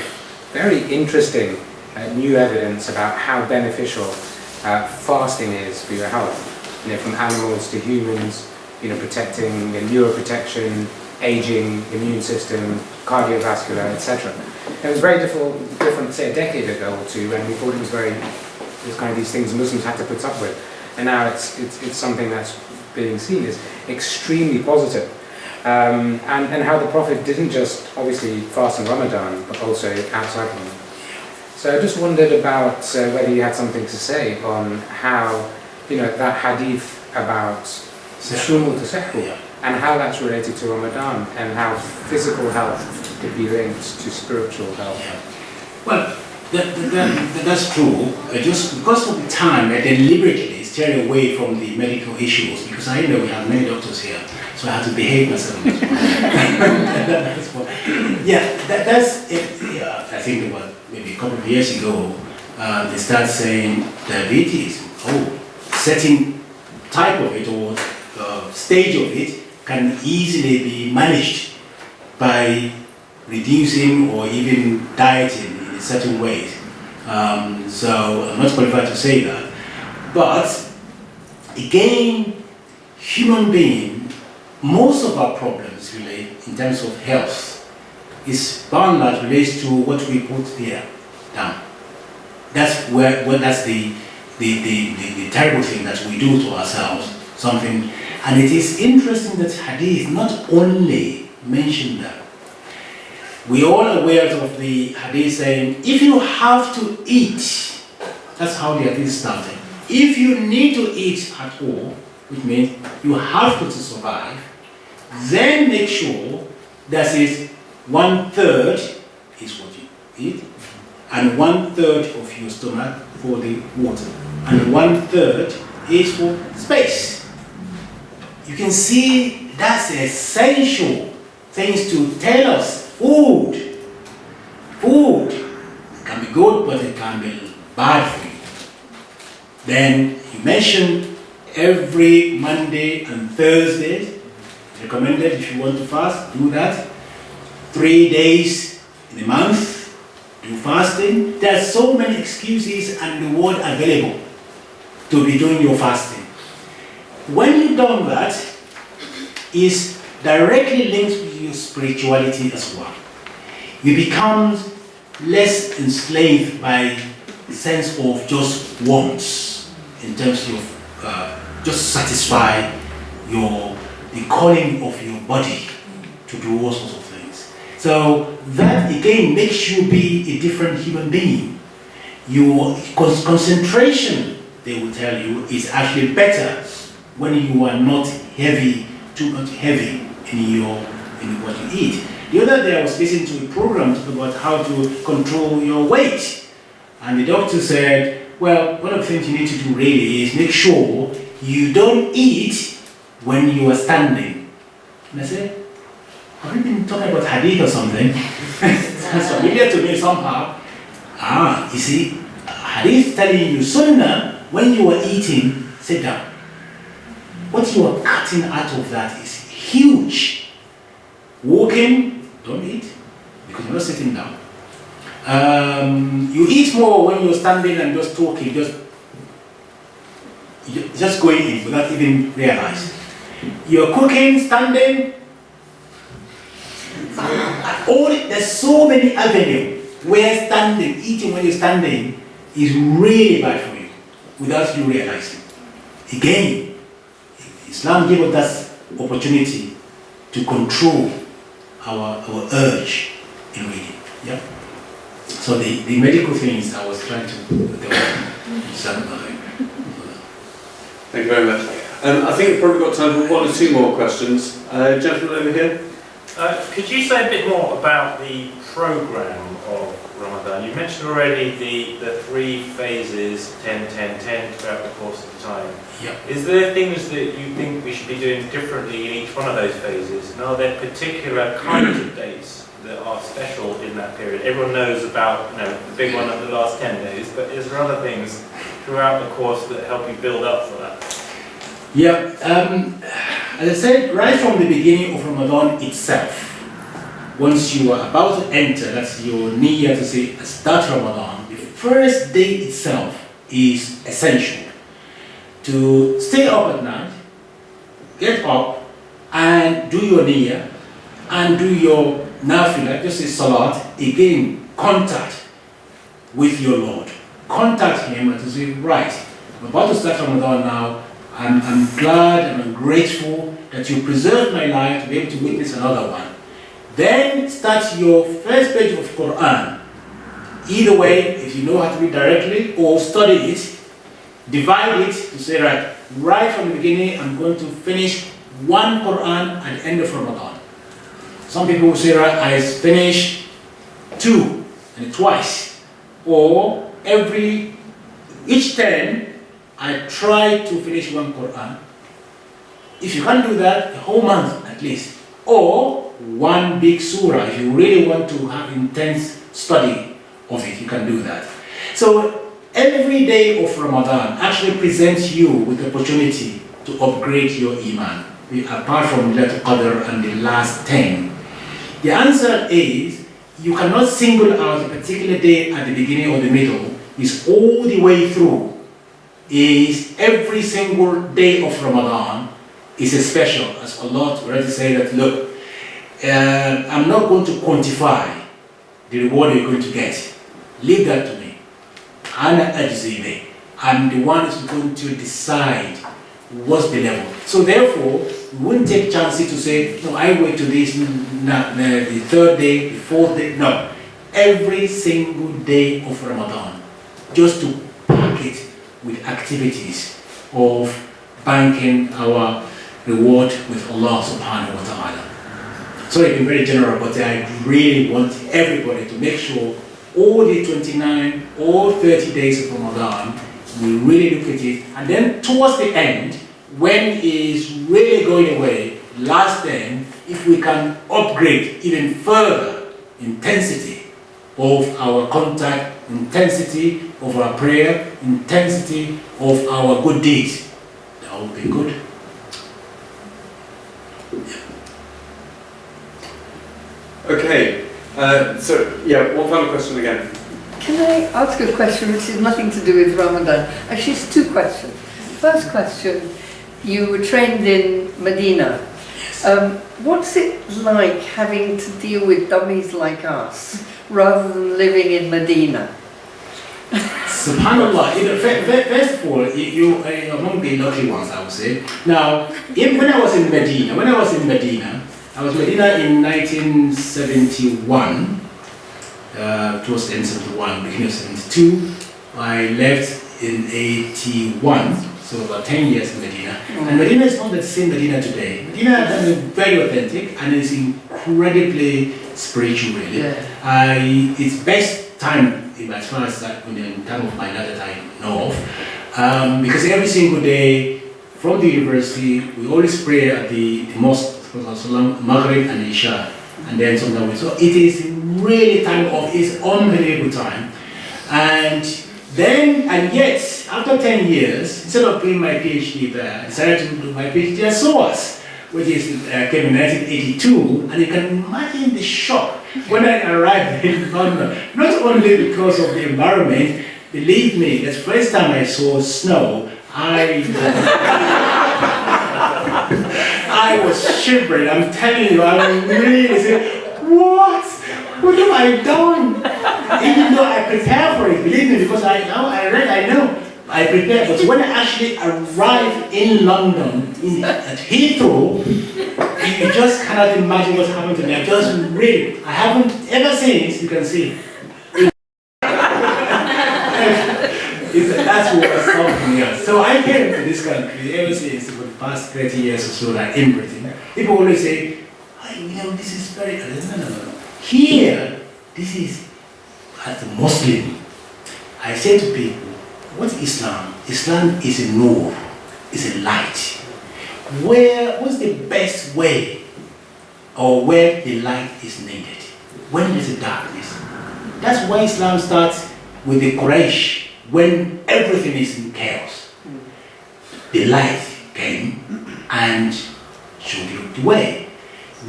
very interesting new evidence about how beneficial fasting is for your health. From animals to humans, protecting neuroprotection, aging, immune system, cardiovascular, etc. It was very different, say, a decade ago or two, when we thought it was these things Muslims had to put up with, and now it's something that's being seen as extremely positive. And how the Prophet didn't just obviously fast in Ramadan, but also outside Ramadan. So I just wondered about whether you had something to say on how that hadith about Shumul Tasahhu, and how that's related to Ramadan, and how physical health could be linked to spiritual health. Well, that's true. Just because of the time, I deliberately steered away from the medical issues, because I know we have many doctors here, so I have to behave myself. That's it. Yeah, I think about maybe a couple of years ago, they started saying diabetes. Oh, certain type of it or stage of it can easily be managed by reducing or even dieting in certain ways. So I'm not qualified to say that. But again, human being, most of our problems really in terms of health is bound that relates to what we put there down. That's that's the terrible thing that we do to ourselves, something. And it is interesting that hadith not only mentioned that. We all aware of the hadith saying, if you have to eat, that's how the hadith started. If you need to eat at all, which means you have to survive, then make sure that is 1/3 is what you eat, and 1/3 of your stomach for the water, and 1/3 is for space. You can see that's essential things to tell us. Food can be good, but it can be bad for you. Then you mentioned every Monday and Thursday, recommended if you want to fast, do that. 3 days in a month, do fasting. There are so many excuses and the word available to be doing your fasting. When you've done that, is directly linked with your spirituality as well. You become less enslaved by the sense of just wants in terms of just satisfy the calling of your body to do all sorts of things. So that again makes you be a different human being. Your concentration, they will tell you, is actually better when you are not heavy, too much heavy in what you eat. The other day I was listening to a program talking about how to control your weight. And the doctor said, well, one of the things you need to do really is make sure you don't eat when you are standing. And I said, have you been talking about hadith or something? That's familiar to me somehow. You see, hadith telling you, sunnah, when you are eating, sit down. What you are cutting out of that is huge. Walking, don't eat, because you're not sitting down. You eat more when you're standing and just talking, just going in without even realizing. You're cooking, standing. There's so many avenues where eating when you're standing is really bad for you without you realizing. Again, Islam gave us that opportunity to control our urge in reading. Yeah. So the medical things I was trying to Thank you very much. I think we've probably got time for 1 or 2 more questions. Gentleman over here. Could you say a bit more about the programme of Ramadan? You mentioned already the 3 phases, 10, 10, 10 throughout the course of the time. Yeah. Is there things that you think we should be doing differently in each one of those phases? And are there particular kinds of days that are special in that period? Everyone knows about the big one of the last 10 days, but is there other things throughout the course that help you build up for that? Yeah, as I said, right from the beginning of Ramadan itself, once you are about to enter, that's your niyyah to say, start Ramadan, the first day itself is essential. To stay up at night, get up and do your niyyah and do your nafilah, just say salat, again, contact with your Lord. Contact Him and to say, right, I'm about to start Ramadan now, I'm glad and I'm grateful that you preserved my life to be able to witness another one. Then start your first page of Quran. Either way, if you know how to read directly or study it, divide it to say, right from the beginning, I'm going to finish 1 Quran at the end of Ramadan. Some people will say, I finish 2 and twice. Or each 10, I try to finish 1 Quran. If you can't do that, a whole month at least. Or 1 big surah. If you really want to have intense study of it, you can do that. So every every day of Ramadan actually presents you with the opportunity to upgrade your iman, apart from Laylatul Qadr and the last 10. The answer is, you cannot single out a particular day at the beginning or the middle. It's all the way through. Is every single day of Ramadan is a special, as Allah already said that, look, I'm not going to quantify the reward you're going to get. Leave that to me. Ana ajzibe. I'm the one who's going to decide what's the level. So therefore, we wouldn't take chances to say, no, I wait to this, the third day, the fourth day. No. Every single day of Ramadan, just to pack it with activities of banking our reward with Allah subhanahu wa ta'ala. Sorry, I've been very general, but I really want everybody to make sure all the 29 or 30 days of Ramadan, we really look at it. And then towards the end, when it's really going away, last then, if we can upgrade even further intensity of our contact, intensity of our prayer, intensity of our good deeds, that would be good. Okay, so yeah, one final question again. Can I ask a question which has nothing to do with Ramadan? Actually, it's two questions. First question, you were trained in Medina. What's it like having to deal with dummies like us rather than living in Medina? Subhanallah, first of all, you are among the lucky ones, I would say. Now, when I was in Medina, I was in Medina in 1971, towards the end of 71, beginning of 72. I left in 81, so about 10 years in Medina. And Medina is not the same Medina today. Medina is very authentic and is incredibly spiritual, really. Yeah. It's best time, as far as that, in terms of my life that I know of, because every single day from the university, we always pray at the mosque, Maghrib and Isha, and then sometimes. So it is really time of, it's unbelievable time. And yet, after 10 years, instead of doing my PhD there, I decided to do my PhD at SOAS, which came in 1982, and you can imagine the shock when I arrived in London, not only because of the environment. Believe me, the first time I saw snow, I was shivering. I'm telling you, I really said, what? What have I done? Even though I prepared for it, believe me, because I know, I prepared. But when I actually arrived in London, at Heathrow, you just cannot imagine what's happened to me. I haven't, ever since, you can see. That's what was helping me out. So I came to this country ever since for the past 30 years or so, like in Britain. People always say, this is very, no. Here, this is, as a Muslim, I say to people, what's Islam? Islam is a nur, is a light. What's the best way, or where the light is needed? When there's a darkness. That's why Islam starts with the Quraysh. When everything is in chaos, the light came and showed you the way.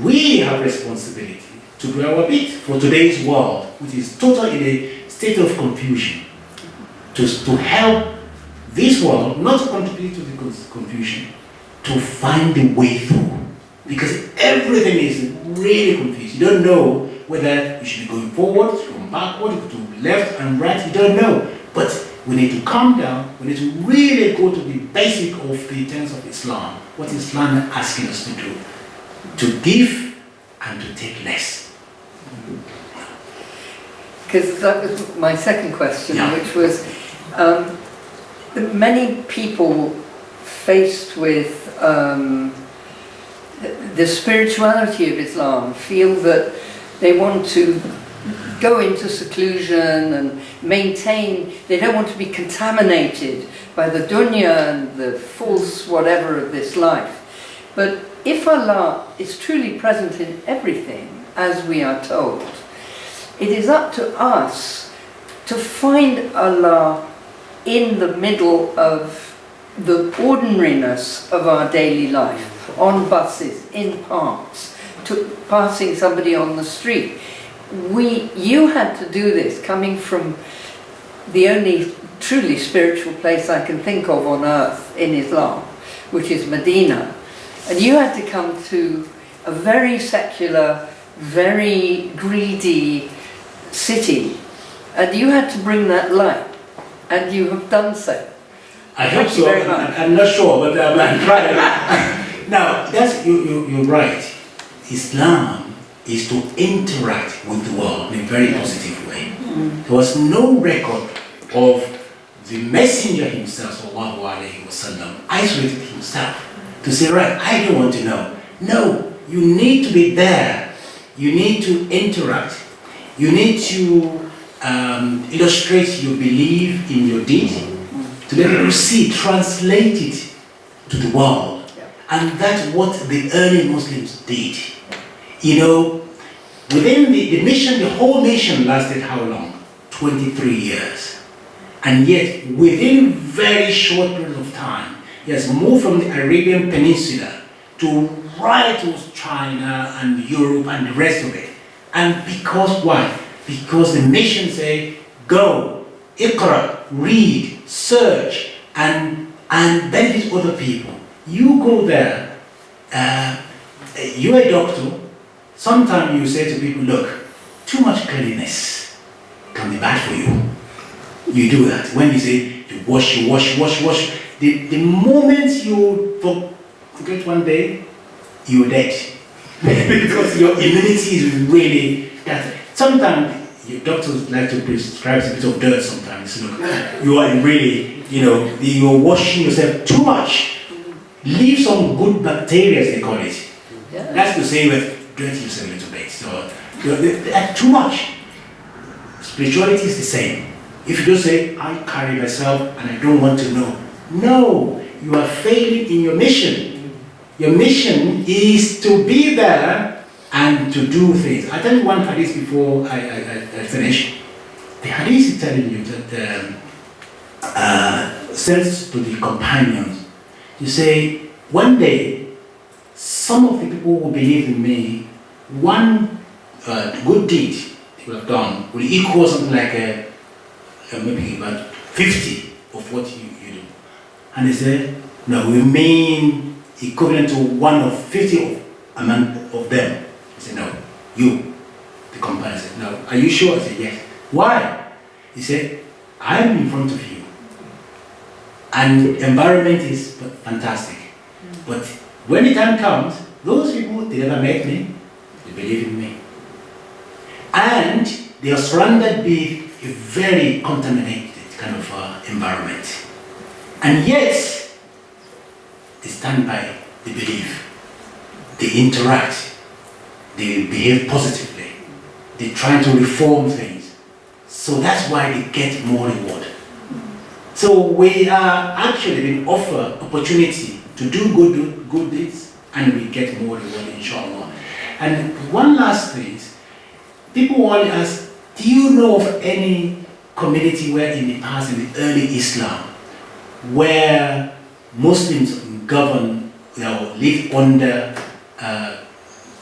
We have responsibility to do our bit for today's world, which is totally in a state of confusion, to help this world not to contribute to the confusion, to find the way through. Because everything is really confused. You don't know whether you should be going forward, going backward, to left and right, you don't know. But we need to calm down, we need to really go to the basic of the tenets of Islam. What is Islam asking us to do? To give and to take less. Because that was my second question, which was, many people faced with the spirituality of Islam feel that they want to go into seclusion and maintain, they don't want to be contaminated by the dunya and the false whatever of this life. But if Allah is truly present in everything, as we are told, it is up to us to find Allah in the middle of the ordinariness of our daily life, on buses, in parks, passing somebody on the street. You had to do this coming from the only truly spiritual place I can think of on earth in Islam, which is Medina. And you had to come to a very secular, very greedy city, and you had to bring that light, and you have done so. I hope Thank you so. very much. I'm not sure, but I'm trying. Now, you're right. Islam is to interact with the world in a very positive way. There was no record of the messenger himself, sallallahu alaihi wasallam, isolated himself to say, right, I don't want to know. No, you need to be there. You need to interact. You need to illustrate your belief in your deed, to let people see, translate it to the world. And that's what the early Muslims did. You know, within the mission, the whole mission lasted how long? 23 years. And yet, within very short period of time, he has moved from the Arabian Peninsula to right towards China and Europe and the rest of it. And because why? Because the mission say, go, iqra, read, search, and benefit other people. You go there, you're a doctor, sometimes you say to people, look, too much cleanliness can be bad for you. You do that. When you say, you wash, the moment you forget one day, you're dead. Because your immunity is really that. Sometimes your doctors like to prescribe a bit of dirt sometimes. Look, you are really, you're washing yourself too much. Leave some good bacteria, they call it. Yeah. That's to say with dirty yourself a little bit. So that's too much. Spirituality is the same. If you just say, I carry myself and I don't want to know. No, you are failing in your mission. Your mission is to be there and to do things. I'll tell you one hadith before I finish. The hadith is telling you that says to the companions, you say, one day, some of the people who believe in me, one good deed they will have done will equal something like maybe about 50 of what you do. And they said, no, we mean equivalent to one of 50 of them. I said, no, you. The companion said, no, are you sure? I said, yes. Why? He said, I'm in front of you. And the environment is fantastic. But when the time comes, those people, they never met me, they believe in me. And they are surrounded by a very contaminated kind of environment. And yet, they stand by, they believe, they interact, they behave positively, they try to reform things. So that's why they get more reward. So we are actually being offered opportunity to do good deeds, and we get more reward, inshallah. And one last thing, people only ask, do you know of any community where in the past, in the early Islam, where Muslims govern, live under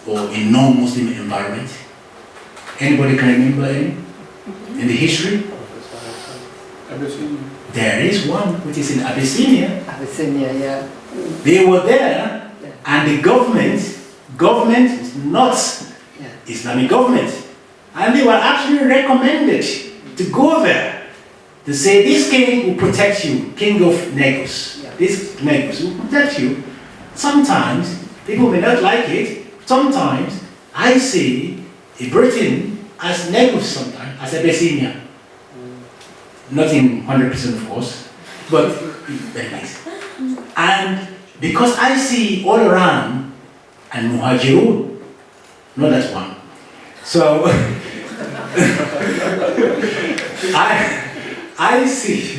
or in non-Muslim environment? Anybody can remember any? In the history? There is one, which is in Abyssinia. Abyssinia, yeah. They were there, and the government is not Islamic government. And they were actually recommended to go there to say, this king will protect you, king of Negus. Yeah. This Negus will protect you. Sometimes people may not like it. Sometimes I see Britain as Negus, sometimes as Abyssinia. Not in 100% of course, but very nice. And because I see all around, and Muhajirun, no, that's one. So I see,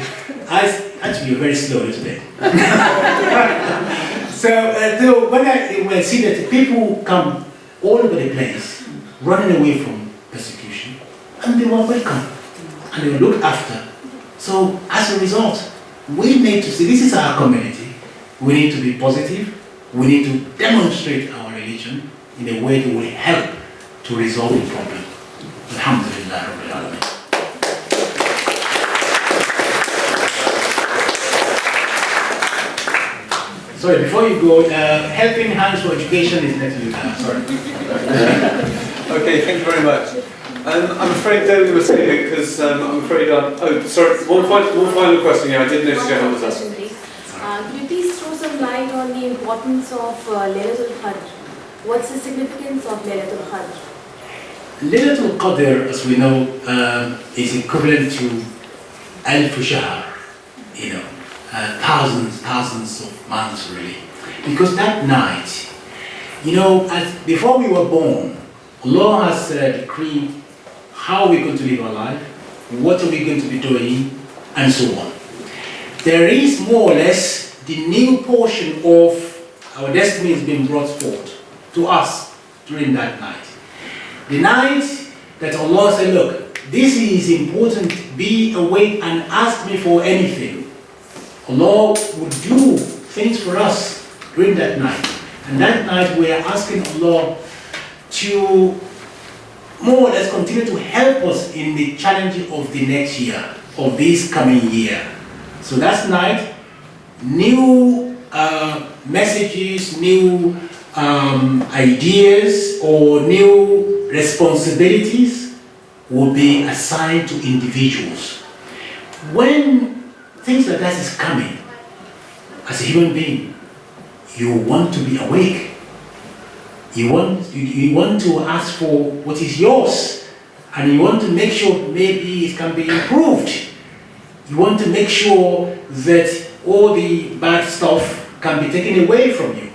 actually you're very slow a little bit. So when I see that people come all over the place, running away from persecution, and they were welcome, and they were looked after. So as a result, we need to see, this is our community, we need to be positive, we need to demonstrate our religion in a way that will help to resolve the problem. Alhamdulillah Rabbil Alamin. Sorry, before you go, helping hands for education is next week. Sorry. Okay, thank you very much. I'm afraid don't give us here because I'm afraid I'm. Oh, sorry. One final question. Yeah, I did notice your hand was up. Could you please throw some light on the importance of Laylatul Qadr? What's the significance of Laylatul Qadr? Laylatul Qadr, as we know, is equivalent to Alf Shahr, thousands of months really. Because that night, before we were born, Allah has decreed how we're going to live our life, what are we going to be doing, and so on. There is more or less the new portion of our destiny has been brought forth to us during that night. The night that Allah said, look, this is important, be awake and ask me for anything. Allah would do things for us during that night. And that night we are asking Allah to more or less continue to help us in the challenge of the next year, of this coming year. So that night, new messages, new ideas or new responsibilities will be assigned to individuals. When things like that is coming, as a human being, you want to be awake. You want to ask for what is yours, and you want to make sure maybe it can be improved. You want to make sure that all the bad stuff can be taken away from you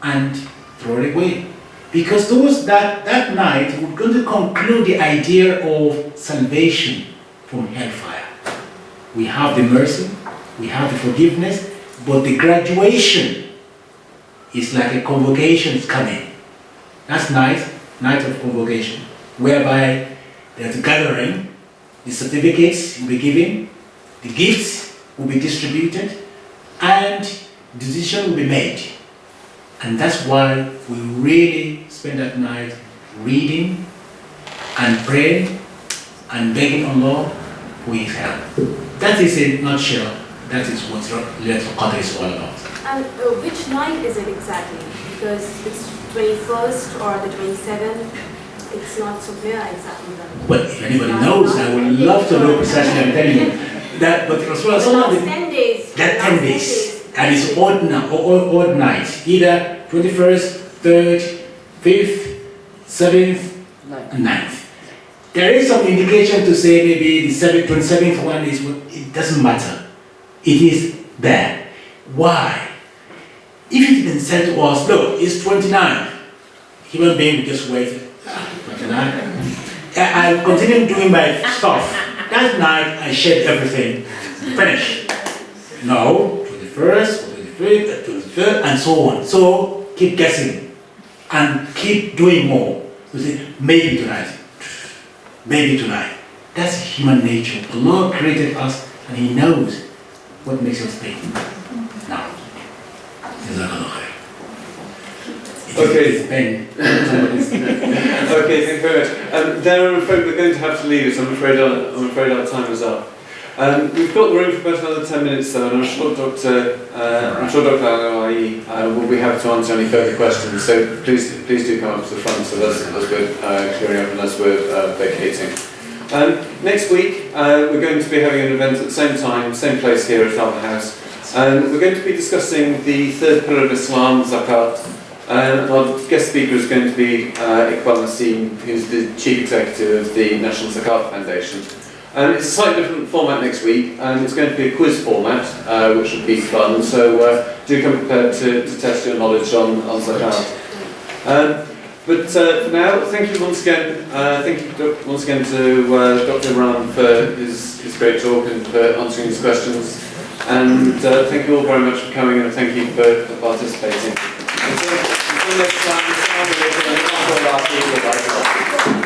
and thrown away. Because that night we're going to conclude the idea of salvation from hellfire. We have the mercy, we have the forgiveness, but the graduation is like a convocation is coming. That's night of convocation, whereby there's a gathering, the certificates will be given, the gifts will be distributed, and decision will be made. And that's why we really spend that night reading and praying and begging Allah for His help. That is in a nutshell, that is what Laylatul Qadr is all about. And which night is it exactly? Because it's 21st or the 27th, it's not so clear exactly. But if anybody knows, I would love to know precisely. I'm telling you that. But Rasulullah, last 10 days. That 10 days, and it's odd nights, either 21st, 3rd, 5th, 7th, and 9th. There is some indication to say maybe the 27th one is. It doesn't matter. It is there. Why? If it had been said to us, look, it's 29, human being would just wait. 29. I continue doing my stuff. That night I shed everything. Finish. No, 21st, 23rd, 23rd, and so on. So keep guessing and keep doing more. You say, maybe tonight. Maybe tonight. That's human nature. Allah created us and He knows what makes us think. Now. Okay. Okay, thank you very much. Darren, I'm afraid we're going to have to leave us. I'm afraid our time is up. We've got the room for about another 10 minutes though, and I'm sure Dr Alawiye will be happy to answer any further questions. So please do come up to the front as we're clearing up and as we're vacating. Next week we're going to be having an event at the same time, same place here at Albert House. We're going to be discussing the third pillar of Islam, zakat. Our guest speaker is going to be Iqbal Nassim, who's the Chief Executive of the National Zakat Foundation. It's a slightly different format next week, and it's going to be a quiz format, which will be fun, so do come prepared to test your knowledge on zakat. But for now, thank you once again. Thank you once again to Dr Imran for his great talk and for answering his questions. And thank you all very much for coming, and thank you for participating. Until next time,